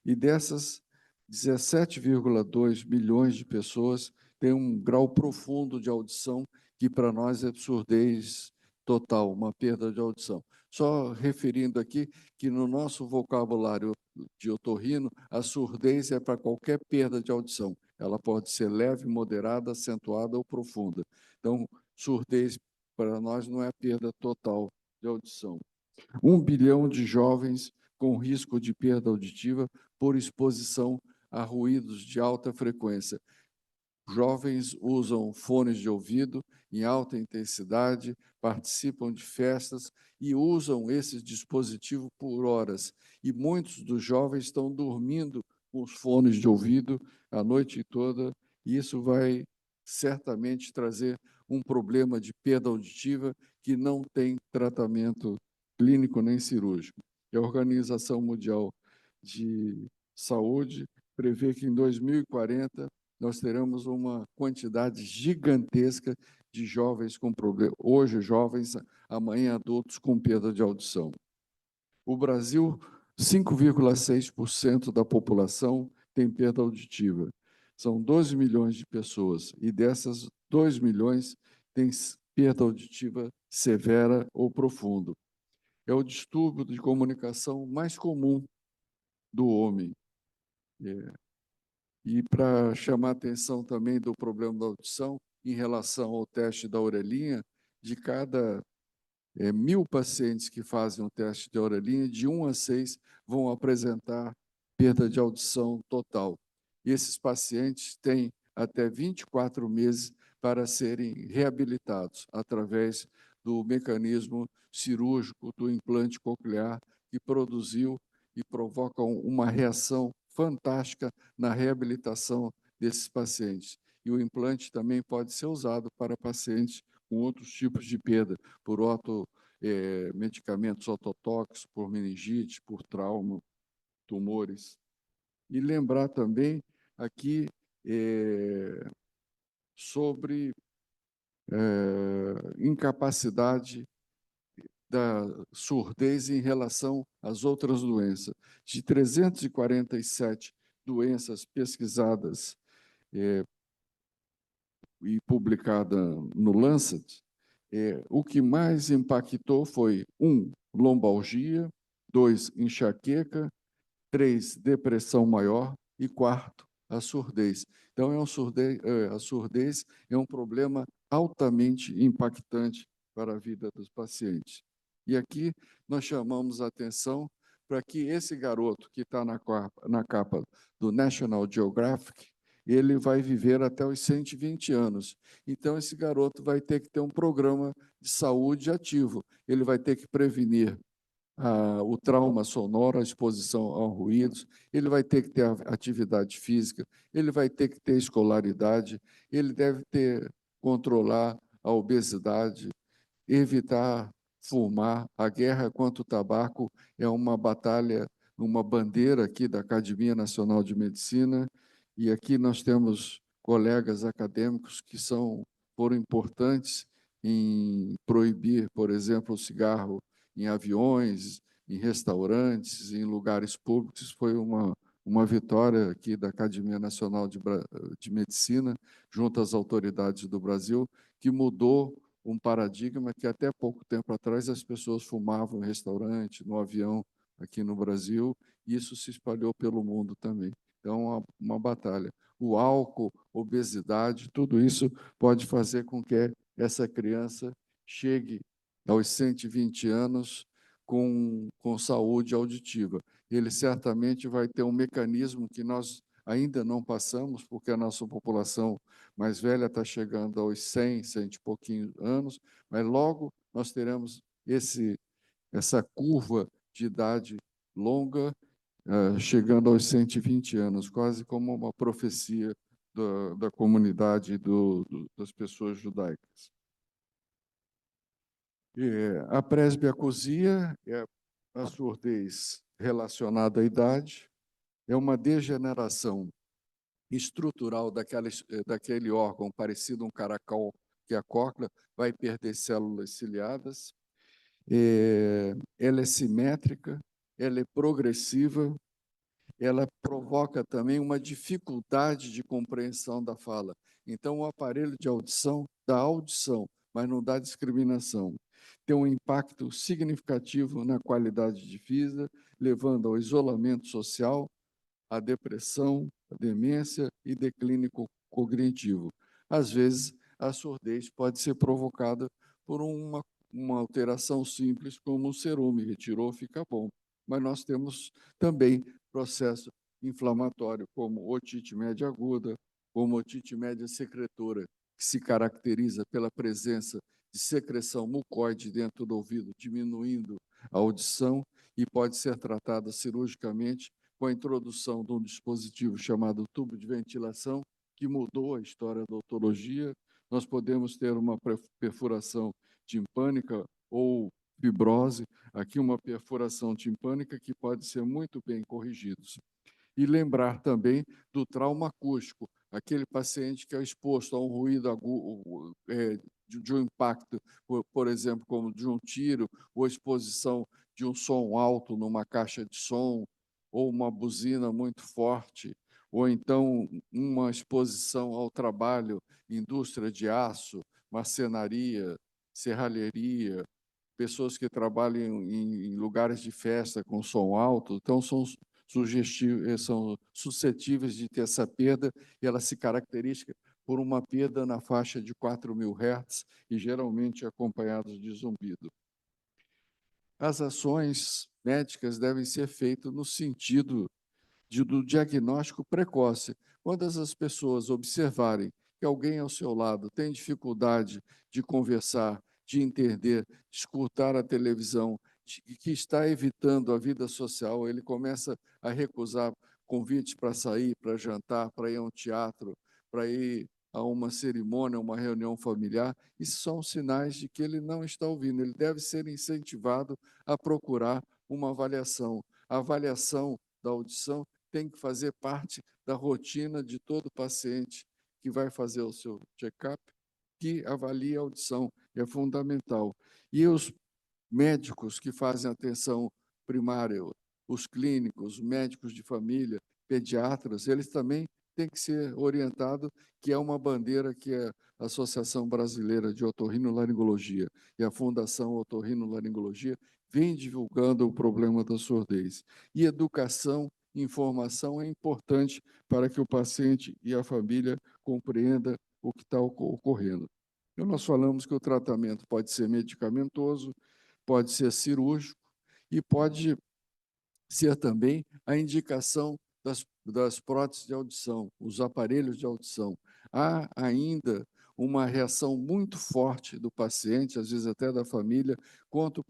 E dessas, 17,2 milhões de pessoas têm um grau profundo de audição, que para nós é surdez total, uma perda de audição. Só referindo aqui que no nosso vocabulário de otorrino, a surdez é para qualquer perda de audição. Ela pode ser leve, moderada, acentuada ou profunda. Então, surdez para nós não é perda total de audição. 1 bilhão de jovens com risco de perda auditiva por exposição a ruídos de alta frequência. Jovens usam fones de ouvido em alta intensidade, participam de festas e usam esse dispositivo por horas. E muitos dos jovens estão dormindo com os fones de ouvido a noite toda, e isso vai certamente trazer um problema de perda auditiva que não tem tratamento clínico nem cirúrgico. E a Organização Mundial de Saúde prevê que em 2040 nós teremos uma quantidade gigantesca de jovens com problema, hoje jovens, amanhã adultos com perda de audição. O Brasil, 5,6% da população tem perda auditiva. São 12 milhões de pessoas, e dessas 2 milhões têm perda auditiva severa ou profunda. É o distúrbio de comunicação mais comum do homem. E para chamar a atenção também do problema da audição, em relação ao teste da orelhinha, de cada 1.000 pacientes que fazem o teste de orelhinha, de 1 a 6 vão apresentar perda de audição total. E esses pacientes têm até 24 meses para serem reabilitados através do mecanismo cirúrgico do implante coclear, que produziu e provoca uma reação fantástica na reabilitação desses pacientes. E o implante também pode ser usado para pacientes com outros tipos de perda, por medicamentos ototóxicos, por meningite, por trauma, tumores. E lembrar também aqui sobre incapacidade da surdez em relação às outras doenças. De 347 doenças pesquisadas e publicada no Lancet, o que mais impactou foi 1, lombalgia, 2, enxaqueca, 3, depressão maior e 4, a surdez. Então, a surdez é um problema altamente impactante para a vida dos pacientes. E aqui nós chamamos a atenção para que esse garoto que está na capa do National Geographic, ele vai viver até os 120 anos. Então, esse garoto vai ter que ter um programa de saúde ativo. Ele vai ter que prevenir o trauma sonoro, a exposição a ruídos, ele vai ter que ter atividade física, ele vai ter que ter escolaridade, ele deve controlar a obesidade, evitar fumar. A guerra contra o tabaco é uma batalha, uma bandeira aqui da Academia Nacional de Medicina, e aqui nós temos colegas acadêmicos que foram importantes em proibir, por exemplo, o cigarro em aviões, em restaurantes, em lugares públicos. Foi uma vitória aqui da Academia Nacional de Medicina, junto às autoridades do Brasil, que mudou um paradigma que até pouco tempo atrás as pessoas fumavam em restaurante, no avião, aqui no Brasil, e isso se espalhou pelo mundo também. Então, uma batalha. O álcool, obesidade, tudo isso pode fazer com que essa criança chegue aos 120 anos com saúde auditiva. Ele certamente vai ter um mecanismo que nós ainda não passamos, porque a nossa população mais velha está chegando aos 100 e pouquinhos anos, mas logo nós teremos essa curva de idade longa, chegando aos 120 anos, quase como uma profecia da comunidade das pessoas judaicas. A presbiacusia é a surdez relacionada à idade, é uma degeneração estrutural daquele órgão parecido a um caracol, que é a cóclea, vai perder células ciliadas. Ela é simétrica, ela é progressiva, ela provoca também uma dificuldade de compreensão da fala. Então, o aparelho de audição dá audição, mas não dá discriminação. Tem um impacto significativo na qualidade de vida, levando ao isolamento social, à depressão, à demência e declínio cognitivo. Às vezes, a surdez pode ser provocada por uma alteração simples, como um cerume, retirou, fica bom. Mas nós temos também processo inflamatório, como otite média aguda, como otite média secretora, que se caracteriza pela presença de secreção mucoide dentro do ouvido, diminuindo a audição, e pode ser tratada cirurgicamente com a introdução de um dispositivo chamado tubo de ventilação, que mudou a história da odontologia. Nós podemos ter uma perfuração timpânica ou fibrose, aqui uma perfuração timpânica que pode ser muito bem corrigida. E lembrar também do trauma acústico, aquele paciente que é exposto a um ruído agudo, de um impacto, por exemplo, como de um tiro, ou exposição de um som alto numa caixa de som, ou uma buzina muito forte, ou então uma exposição ao trabalho, indústria de aço, marcenaria, serralheria, pessoas que trabalham em lugares de festa com som alto, então são suscetíveis de ter essa perda, e ela se caracteriza por uma perda na faixa de 4.000 Hz e geralmente acompanhados de zumbido. As ações médicas devem ser feitas no sentido do diagnóstico precoce. Quando as pessoas observarem que alguém ao seu lado tem dificuldade de conversar, de entender, de escutar a televisão, que está evitando a vida social, ele começa a recusar convites para sair, para jantar, para ir a um teatro, para ir a uma cerimônia, uma reunião familiar, isso são sinais de que ele não está ouvindo. Ele deve ser incentivado a procurar uma avaliação. A avaliação da audição tem que fazer parte da rotina de todo paciente que vai fazer o seu check-up, que avalia a audição, é fundamental. E os médicos que fazem atenção primária, os clínicos, médicos de família, pediatras, eles também têm que ser orientados, que é uma bandeira que é a Associação Brasileira de Otorrinolaringologia e a Fundação Otorrinolaringologia vem divulgando o problema da surdez. E educação, informação é importante para que o paciente e a família compreendam o que está ocorrendo. Então, nós falamos que o tratamento pode ser medicamentoso, pode ser cirúrgico e pode ser também a indicação das próteses de audição, os aparelhos de audição. Há ainda uma reação muito forte do paciente, às vezes até da família, contra o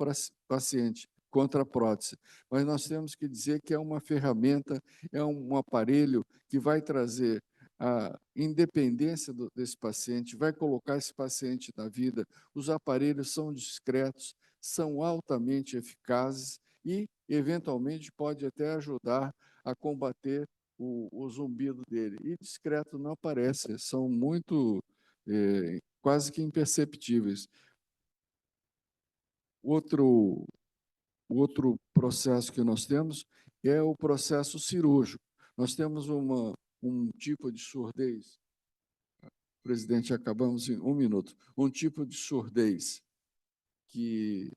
paciente, contra a prótese. Mas nós temos que dizer que é uma ferramenta, é um aparelho que vai trazer a independência desse paciente, vai colocar esse paciente na vida. Os aparelhos são discretos, são altamente eficazes e, eventualmente, pode até ajudar a combater o zumbido dele. E discreto não aparece, são muito, quase que imperceptíveis. Outro processo que nós temos é o processo cirúrgico. Nós temos um tipo de surdez, presidente, acabamos em 1 minuto, um tipo de surdez que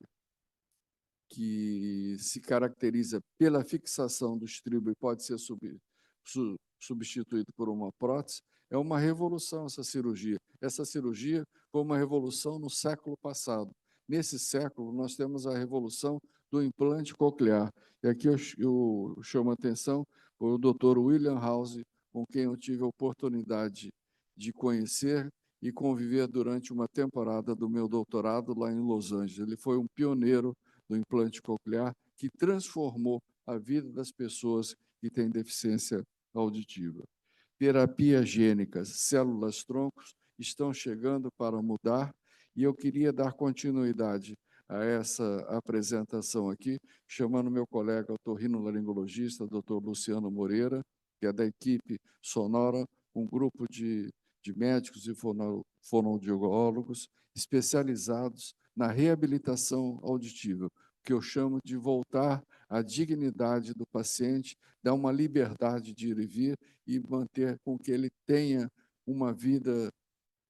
se caracteriza pela fixação do estribo e pode ser substituído por uma prótese, é uma revolução essa cirurgia. Essa cirurgia foi uma revolução no século passado. Nesse século, nós temos a revolução do implante coclear. E aqui eu chamo a atenção o Dr. William House, com quem eu tive a oportunidade de conhecer e conviver durante uma temporada do meu doutorado lá em Los Angeles. Ele foi um pioneiro do implante coclear, que transformou a vida das pessoas que têm deficiência auditiva. Terapias gênicas, células-troncos, estão chegando para mudar, e eu queria dar continuidade a essa apresentação aqui, chamando meu colega otorrinolaringologista, Dr. Luciano Moreira, que é da equipe Sonora, um grupo de médicos e fonoaudiólogos especializados na reabilitação auditiva, que eu chamo de voltar à dignidade do paciente, dar uma liberdade de ir e vir e manter com que ele tenha uma vida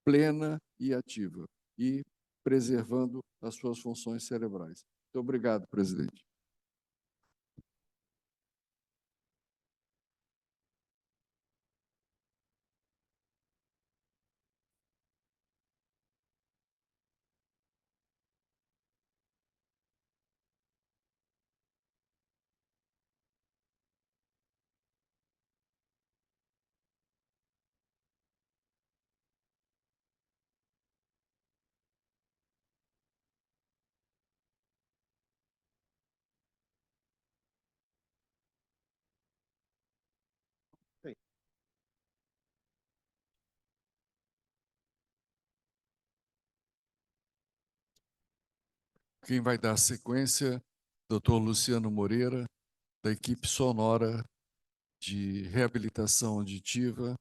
plena e ativa, e preservando as suas funções cerebrais. Muito obrigado, presidente. Quem vai dar sequência, Dr. Luciano Moreira, da equipe sonora de reabilitação auditiva,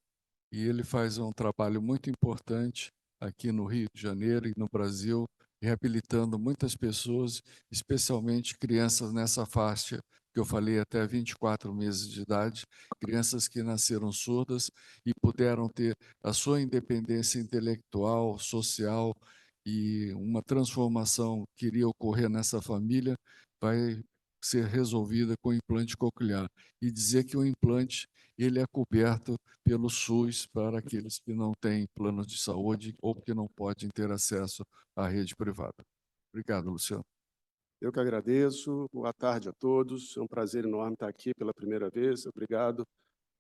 e ele faz um trabalho muito importante aqui no Rio de Janeiro e no Brasil, reabilitando muitas pessoas, especialmente crianças nessa faixa que eu falei, até 24 meses de idade, crianças que nasceram surdas e puderam ter a sua independência intelectual, social, e uma transformação que iria ocorrer nessa família vai ser resolvida com o implante coclear. E dizer que o implante ele é coberto pelo SUS para aqueles que não têm plano de saúde ou que não podem ter acesso à rede privada. Obrigado, Luciano. Eu que agradeço. Boa tarde a todos. É um prazer enorme estar aqui pela primeira vez. Obrigado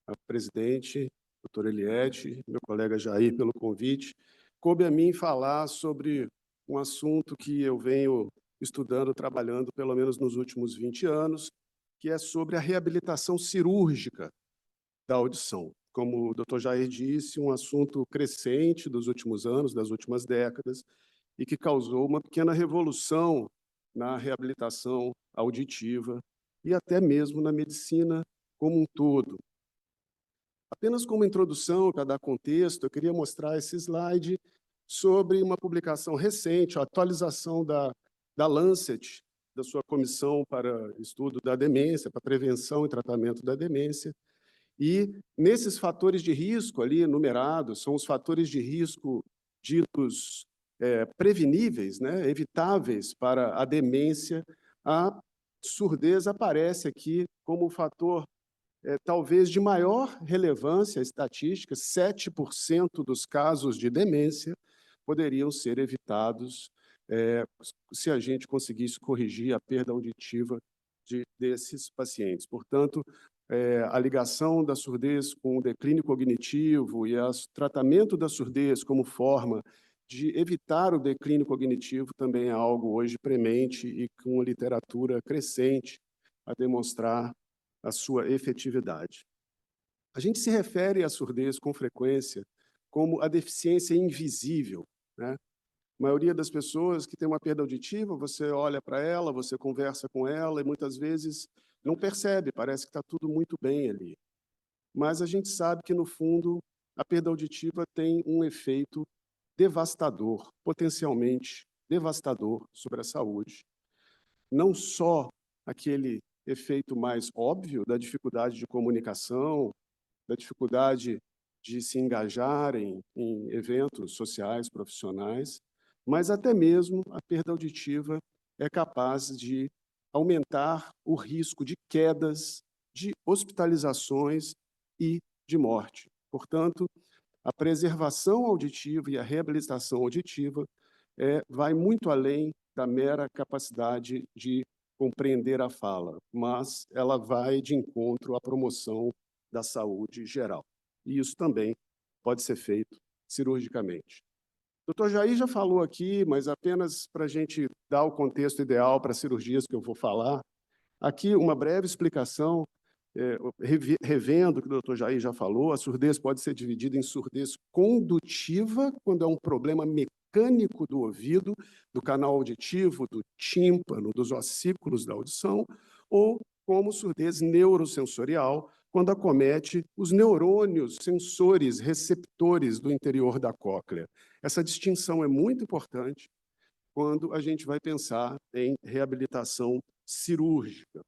ao presidente, doutor Eliette, meu colega Jair, pelo convite. Coube a mim falar sobre um assunto que eu venho estudando, trabalhando, pelo menos nos últimos 20 anos, que é sobre a reabilitação cirúrgica da audição. Como o doutor Jair disse, um assunto crescente dos últimos anos, das últimas décadas, e que causou uma pequena revolução na reabilitação auditiva e até mesmo na medicina como um todo. Apenas como introdução, para dar contexto, eu queria mostrar esse slide sobre uma publicação recente, a atualização da Lancet, da sua comissão para estudo da demência, para prevenção e tratamento da demência. E nesses fatores de risco ali enumerados, são os fatores de risco ditos preveníveis, né, evitáveis para a demência. A surdez aparece aqui como o fator talvez de maior relevância estatística. 7% dos casos de demência poderiam ser evitados se a gente conseguisse corrigir a perda auditiva desses pacientes. Portanto, a ligação da surdez com o declínio cognitivo e o tratamento da surdez como forma de evitar o declínio cognitivo também é algo hoje premente e com literatura crescente a demonstrar a sua efetividade. A gente se refere à surdez com frequência como a deficiência invisível, né? A maioria das pessoas que tem uma perda auditiva, você olha para ela, você conversa com ela e muitas vezes não percebe, parece que está tudo muito bem ali. Mas a gente sabe que, no fundo, a perda auditiva tem um efeito devastador, potencialmente devastador sobre a saúde. Não só aquele efeito mais óbvio da dificuldade de comunicação, da dificuldade de se engajarem em eventos sociais, profissionais, mas até mesmo a perda auditiva é capaz de aumentar o risco de quedas, de hospitalizações e de morte. Portanto, a preservação auditiva e a reabilitação auditiva vai muito além da mera capacidade de compreender a fala, mas ela vai de encontro à promoção da saúde geral. E isso também pode ser feito cirurgicamente. O doutor Jair já falou aqui, mas apenas para a gente dar o contexto ideal para as cirurgias que eu vou falar, aqui uma breve explicação, revendo o que o doutor Jair já falou. A surdez pode ser dividida em surdez condutiva, quando é um problema mecânico do ouvido, do canal auditivo, do tímpano, dos ossículos da audição, ou como surdez neurosensorial, quando acomete os neurônios sensores receptores do interior da cóclea. Essa distinção é muito importante quando a gente vai pensar em reabilitação cirúrgica.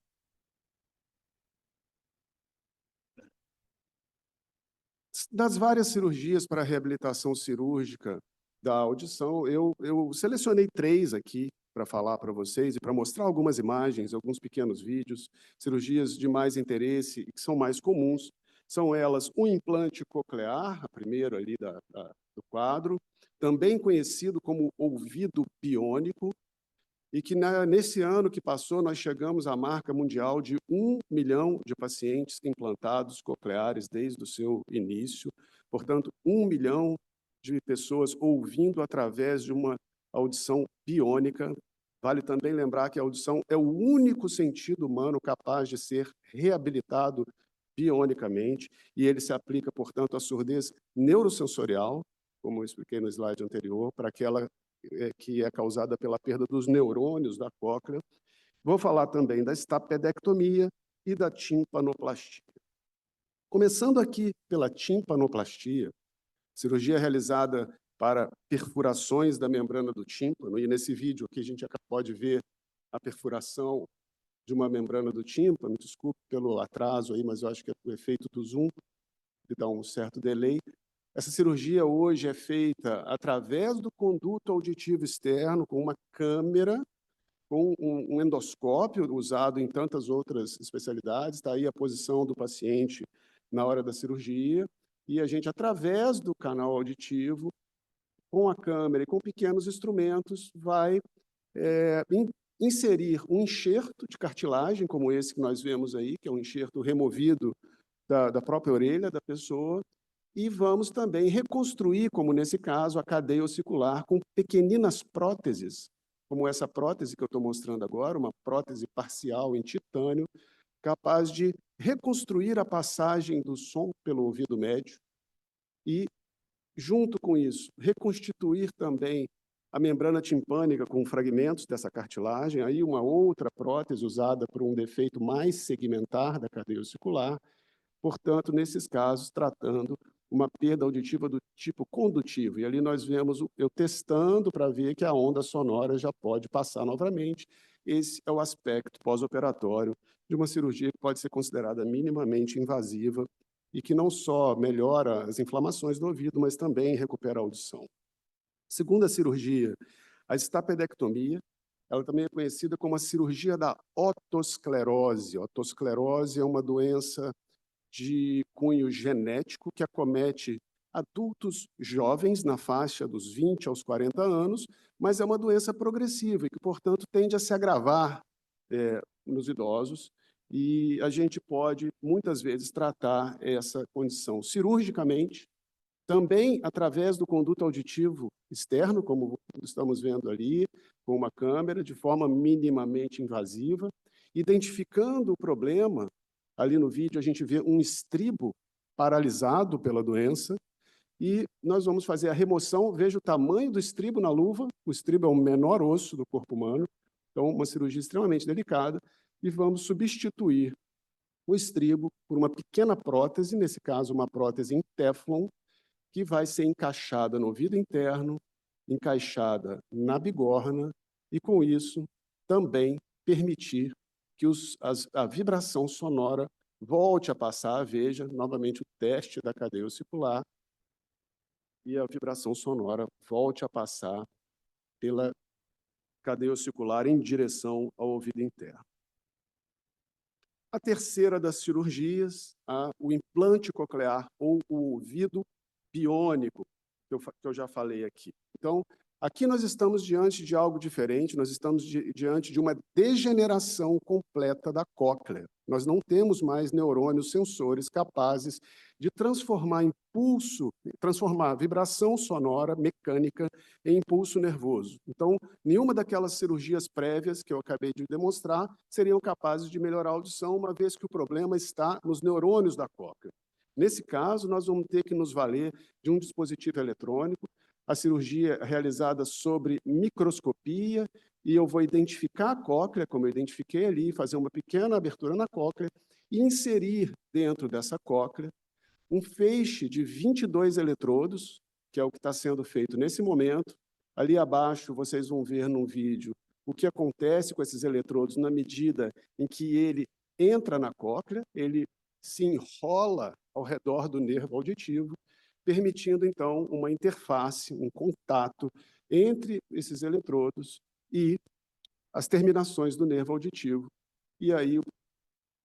Das várias cirurgias para reabilitação cirúrgica da audição, eu selecionei 3 aqui para falar para vocês e para mostrar algumas imagens, alguns pequenos vídeos, cirurgias de mais interesse e que são mais comuns. São elas o implante coclear, a primeira ali do quadro, também conhecido como ouvido biônico, e que nesse ano que passou nós chegamos à marca mundial de 1 milhão de pacientes implantados cocleares desde o seu início. Portanto, 1 milhão de pessoas ouvindo através de uma audição biônica. Vale também lembrar que a audição é o único sentido humano capaz de ser reabilitado bionicamente, e ele se aplica, portanto, à surdez neurosensorial, como eu expliquei no slide anterior, para que ela que é causada pela perda dos neurônios da cóclea. Vou falar também da estapedectomia e da timpanoplastia. Começando aqui pela timpanoplastia, cirurgia realizada para perfurações da membrana do tímpano, e nesse vídeo aqui a gente pode ver a perfuração de uma membrana do tímpano. Desculpe pelo atraso aí, mas eu acho que é o efeito do zoom, que dá um certo delay. Essa cirurgia hoje é feita através do conduto auditivo externo, com uma câmera, com um endoscópio usado em tantas outras especialidades. Está aí a posição do paciente na hora da cirurgia, e a gente, através do canal auditivo, com a câmera e com pequenos instrumentos, vai inserir um enxerto de cartilagem, como esse que nós vemos aí, que é um enxerto removido da própria orelha da pessoa, e vamos também reconstruir, como nesse caso, a cadeia ossicular com pequeninas próteses, como essa prótese que eu estou mostrando agora, uma prótese parcial em titânio, capaz de reconstruir a passagem do som pelo ouvido médio e, junto com isso, reconstituir também a membrana timpânica com fragmentos dessa cartilagem, aí uma outra prótese usada por um defeito mais segmentar da cadeia ossicular, portanto, nesses casos, tratando uma perda auditiva do tipo condutivo. E ali nós vemos eu testando para ver que a onda sonora já pode passar novamente. Esse é o aspecto pós-operatório de uma cirurgia que pode ser considerada minimamente invasiva e que não só melhora as inflamações do ouvido, mas também recupera a audição. Segunda cirurgia, a estapedectomia. Ela também é conhecida como a cirurgia da otosclerose. A otosclerose é uma doença de cunho genético que acomete adultos jovens na faixa dos 20 aos 40 anos, mas é uma doença progressiva e que, portanto, tende a se agravar nos idosos, e a gente pode, muitas vezes, tratar essa condição cirurgicamente, também através do conduto auditivo externo, como estamos vendo ali, com uma câmera, de forma minimamente invasiva, identificando o problema. Ali no vídeo a gente vê um estribo paralisado pela doença, e nós vamos fazer a remoção. Veja o tamanho do estribo na luva. O estribo é o menor osso do corpo humano, então uma cirurgia extremamente delicada, e vamos substituir o estribo por uma pequena prótese, nesse caso uma prótese em Teflon, que vai ser encaixada no ouvido interno, encaixada na bigorna, e com isso também permitir que a vibração sonora volte a passar. Veja novamente o teste da cadeia ossicular, e a vibração sonora volte a passar pela cadeia ossicular em direção ao ouvido interno. A terceira das cirurgias, o implante coclear ou o ouvido biônico, que eu já falei aqui. Então, aqui nós estamos diante de algo diferente, nós estamos diante de uma degeneração completa da cóclea. Nós não temos mais neurônios sensores capazes de transformar vibração sonora mecânica em impulso nervoso. Então, nenhuma daquelas cirurgias prévias que eu acabei de demonstrar seriam capazes de melhorar a audição, uma vez que o problema está nos neurônios da cóclea. Nesse caso, nós vamos ter que nos valer de um dispositivo eletrônico, a cirurgia é realizada sobre microscopia, e eu vou identificar a cóclea, como eu identifiquei ali, fazer uma pequena abertura na cóclea e inserir dentro dessa cóclea um feixe de 22 eletrodos, que é o que está sendo feito nesse momento. Ali abaixo, vocês vão ver num vídeo o que acontece com esses eletrodos na medida em que ele entra na cóclea, ele se enrola ao redor do nervo auditivo, permitindo, então, uma interface, um contato entre esses eletrodos e as terminações do nervo auditivo. E aí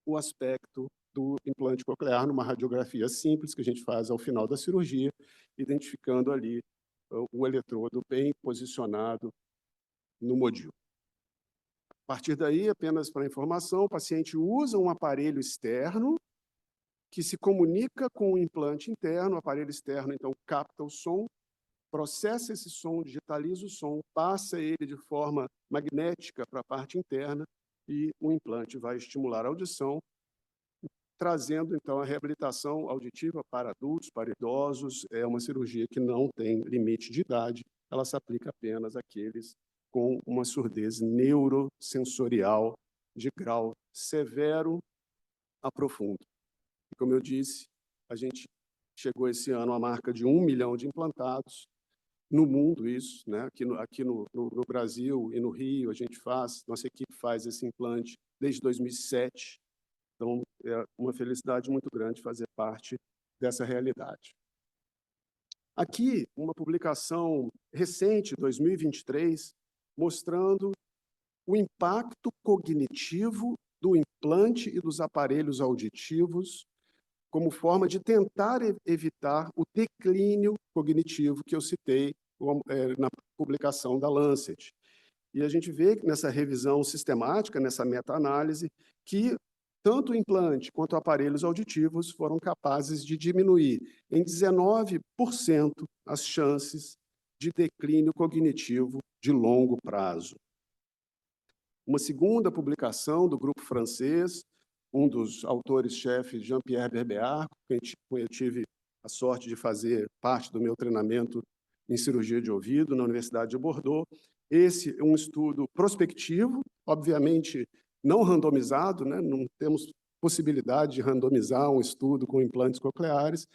o aspecto do implante coclear numa radiografia simples que a gente faz ao final da cirurgia, identificando ali o eletrodo bem posicionado no modil. A partir daí, apenas para informação, o paciente usa um aparelho externo que se comunica com o implante interno. O aparelho externo, então, capta o som, processa esse som, digitaliza o som, passa ele de forma magnética para a parte interna, e o implante vai estimular a audição, trazendo, então, a reabilitação auditiva para adultos, para idosos. É uma cirurgia que não tem limite de idade, ela se aplica apenas àqueles com uma surdez neurosensorial de grau severo a profundo. E, como eu disse, a gente chegou esse ano à marca de 1 milhão de implantados no mundo, isso, né? Aqui no Brasil e no Rio, nossa equipe faz esse implante desde 2007, então é uma felicidade muito grande fazer parte dessa realidade. Aqui, uma publicação recente, 2023, mostrando o impacto cognitivo do implante e dos aparelhos auditivos como forma de tentar evitar o declínio cognitivo que eu citei na publicação da Lancet. E a gente vê nessa revisão sistemática, nessa meta-análise, que tanto o implante quanto aparelhos auditivos foram capazes de diminuir em 19% as chances de declínio cognitivo de longo prazo. Uma segunda publicação do grupo francês, um dos autores-chefe, Jean-Pierre Berbear, com quem eu tive a sorte de fazer parte do meu treinamento em cirurgia de ouvido na Universidade de Bordeaux. Esse é um estudo prospectivo, obviamente não randomizado, né? Não temos possibilidade de randomizar um estudo com implantes cocleares,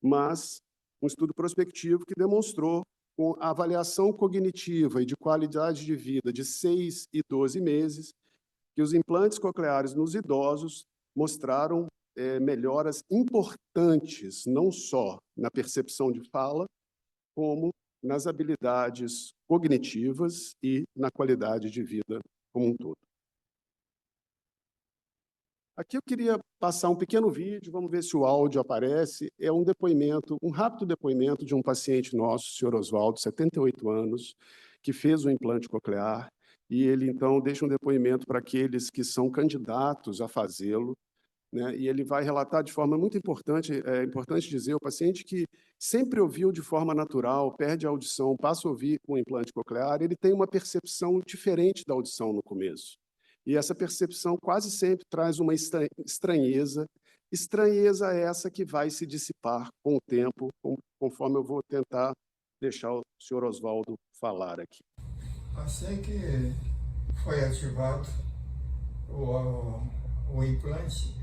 mas um estudo prospectivo que demonstrou, com a avaliação cognitiva e de qualidade de vida de 6 e 12 meses, que os implantes cocleares nos idosos mostraram melhoras importantes, não só na percepção de fala, como nas habilidades cognitivas e na qualidade de vida como um todo. Aqui eu queria passar um pequeno vídeo, vamos ver se o áudio aparece. É um depoimento, um rápido depoimento de um paciente nosso, o senhor Oswaldo, 78 anos, que fez o implante coclear, e ele, então, deixa um depoimento para aqueles que são candidatos a fazê-lo, né? E ele vai relatar de forma muito importante, é importante dizer, o paciente que sempre ouviu de forma natural, perde a audição, passa a ouvir com o implante coclear, ele tem uma percepção diferente da audição no começo. E essa percepção quase sempre traz uma estranheza essa que vai se dissipar com o tempo, conforme eu vou tentar deixar o senhor Oswaldo falar aqui. Assim que foi ativado o implante,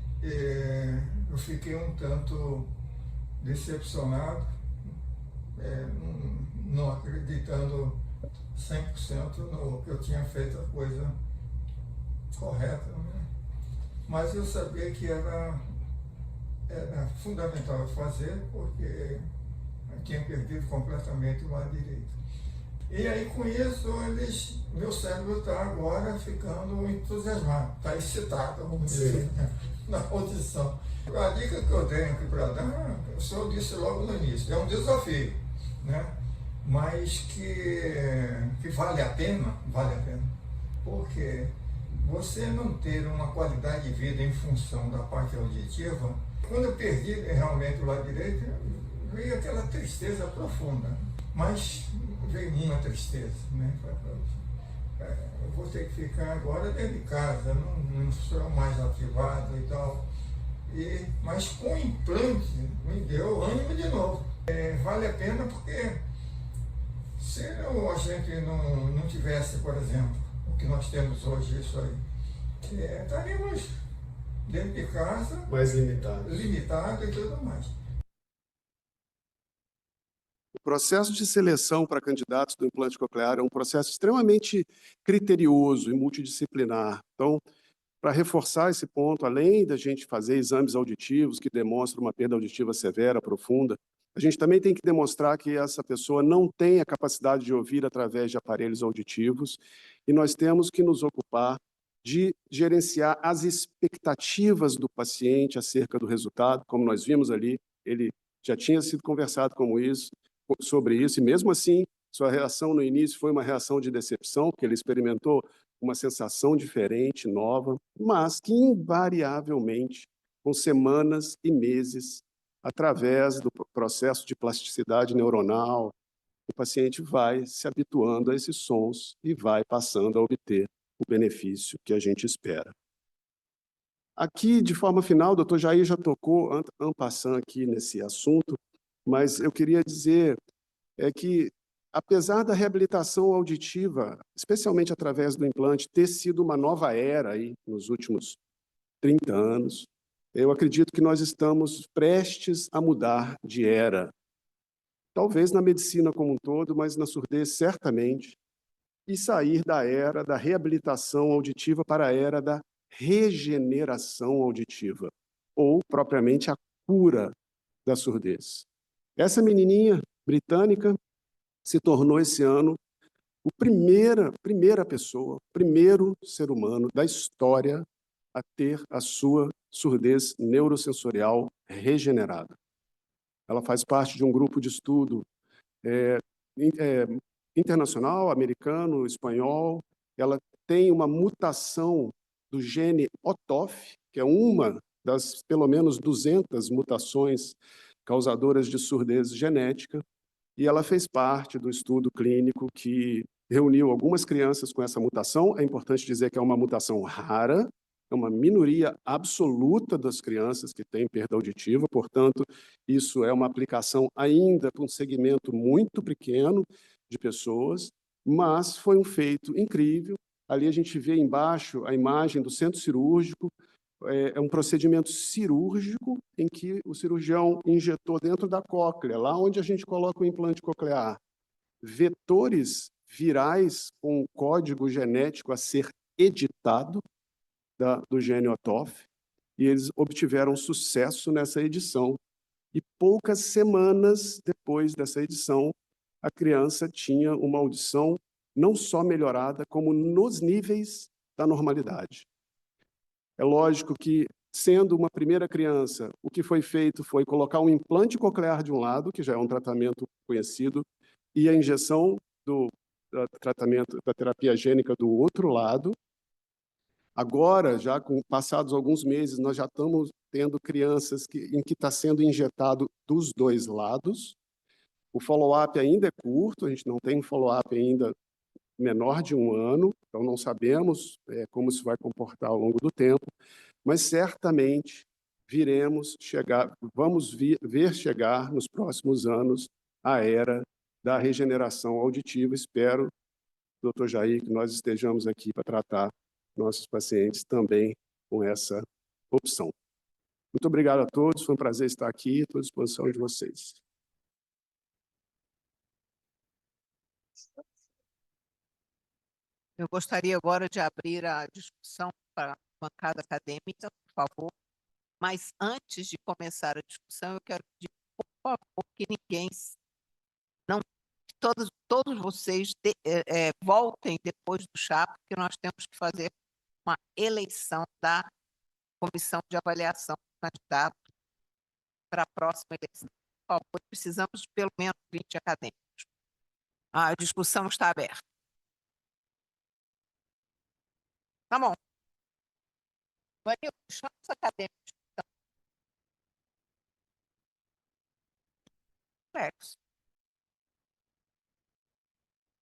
eu fiquei um tanto decepcionado, não acreditando 100% no que eu tinha feito a coisa correta, né? Mas eu sabia que era fundamental fazer, porque eu tinha perdido completamente o lado direito. E aí, com isso, meu cérebro está agora ficando entusiasmado, está excitado, vamos dizer, né? Na audição. A dica que eu tenho aqui para dar, o senhor disse logo no início, é um desafio, né? Mas que vale a pena, porque você não ter uma qualidade de vida em função da parte auditiva, quando eu perdi realmente o lado direito, veio aquela tristeza profunda, mas veio uma tristeza, né? Eu vou ter que ficar agora dentro de casa, não sou mais ativado e tal, mas com o implante me deu ânimo de novo. Vale a pena porque se a gente não tivesse, por exemplo, o que nós temos hoje, isso aí, estaríamos dentro de casa, mais limitado e tudo mais. O processo de seleção para candidatos do implante coclear é um processo extremamente criterioso e multidisciplinar. Então, para reforçar esse ponto, além da gente fazer exames auditivos que demonstram uma perda auditiva severa, profunda, a gente também tem que demonstrar que essa pessoa não tem a capacidade de ouvir através de aparelhos auditivos, e nós temos que nos ocupar de gerenciar as expectativas do paciente acerca do resultado. Como nós vimos ali, ele já tinha sido conversado sobre isso, e mesmo assim, sua reação no início foi uma reação de decepção, porque ele experimentou uma sensação diferente, nova, mas que invariavelmente, com semanas e meses, através do processo de plasticidade neuronal, o paciente vai se habituando a esses sons e vai passando a obter o benefício que a gente espera. Aqui, de forma final, o doutor Jair já tocou en passant aqui nesse assunto, mas eu queria dizer que apesar da reabilitação auditiva, especialmente através do implante, ter sido uma nova era aí nos últimos 30 anos, eu acredito que nós estamos prestes a mudar de era. Talvez na medicina como um todo, mas na surdez certamente, e sair da era da reabilitação auditiva para a era da regeneração auditiva, ou propriamente a cura da surdez. Essa menininha britânica se tornou esse ano o primeira pessoa, o primeiro ser humano da história a ter a sua surdez neurosensorial regenerada. Ela faz parte de um grupo de estudo internacional, americano, espanhol. Ela tem uma mutação do gene OTOF, que é uma das pelo menos 200 mutações causadoras de surdez genética, e ela fez parte do estudo clínico que reuniu algumas crianças com essa mutação. É importante dizer que é uma mutação rara, é uma minoria absoluta das crianças que têm perda auditiva, portanto, isso é uma aplicação ainda para um segmento muito pequeno de pessoas, mas foi um feito incrível. Ali a gente vê embaixo a imagem do centro cirúrgico, é um procedimento cirúrgico em que o cirurgião injetou dentro da cóclea, lá onde a gente coloca o implante coclear, vetores virais com código genético a ser editado do gene OTOF, e eles obtiveram sucesso nessa edição. E poucas semanas depois dessa edição, a criança tinha uma audição não só melhorada, como nos níveis da normalidade. É lógico que, sendo uma primeira criança, o que foi feito foi colocar um implante coclear de um lado, que já é um tratamento conhecido, e a injeção do tratamento da terapia gênica do outro lado. Agora, já passados alguns meses, nós já estamos tendo crianças em que está sendo injetado dos dois lados. O follow-up ainda é curto, a gente não tem um follow-up ainda menor de 1 ano, então não sabemos como isso vai comportar ao longo do tempo, mas certamente vamos ver chegar nos próximos anos a era da regeneração auditiva. Espero, doutor Jair, que nós estejamos aqui para tratar nossos pacientes também com essa opção. Muito obrigado a todos, foi um prazer estar aqui, estou à disposição de vocês. Eu gostaria agora de abrir a discussão para a bancada acadêmica, por favor. Mas antes de começar a discussão, eu quero pedir, por favor, que ninguém, todos vocês voltem depois do chá, porque nós temos que fazer uma eleição da comissão de avaliação do candidato para a próxima eleição. Por favor, precisamos de pelo menos 20 acadêmicos. A discussão está aberta. Tá bom. Vanil, chama os acadêmicos.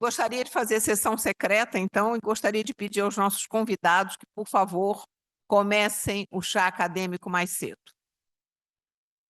Gostaria de fazer sessão secreta, então, e gostaria de pedir aos nossos convidados que, por favor, comecem o chá acadêmico mais cedo.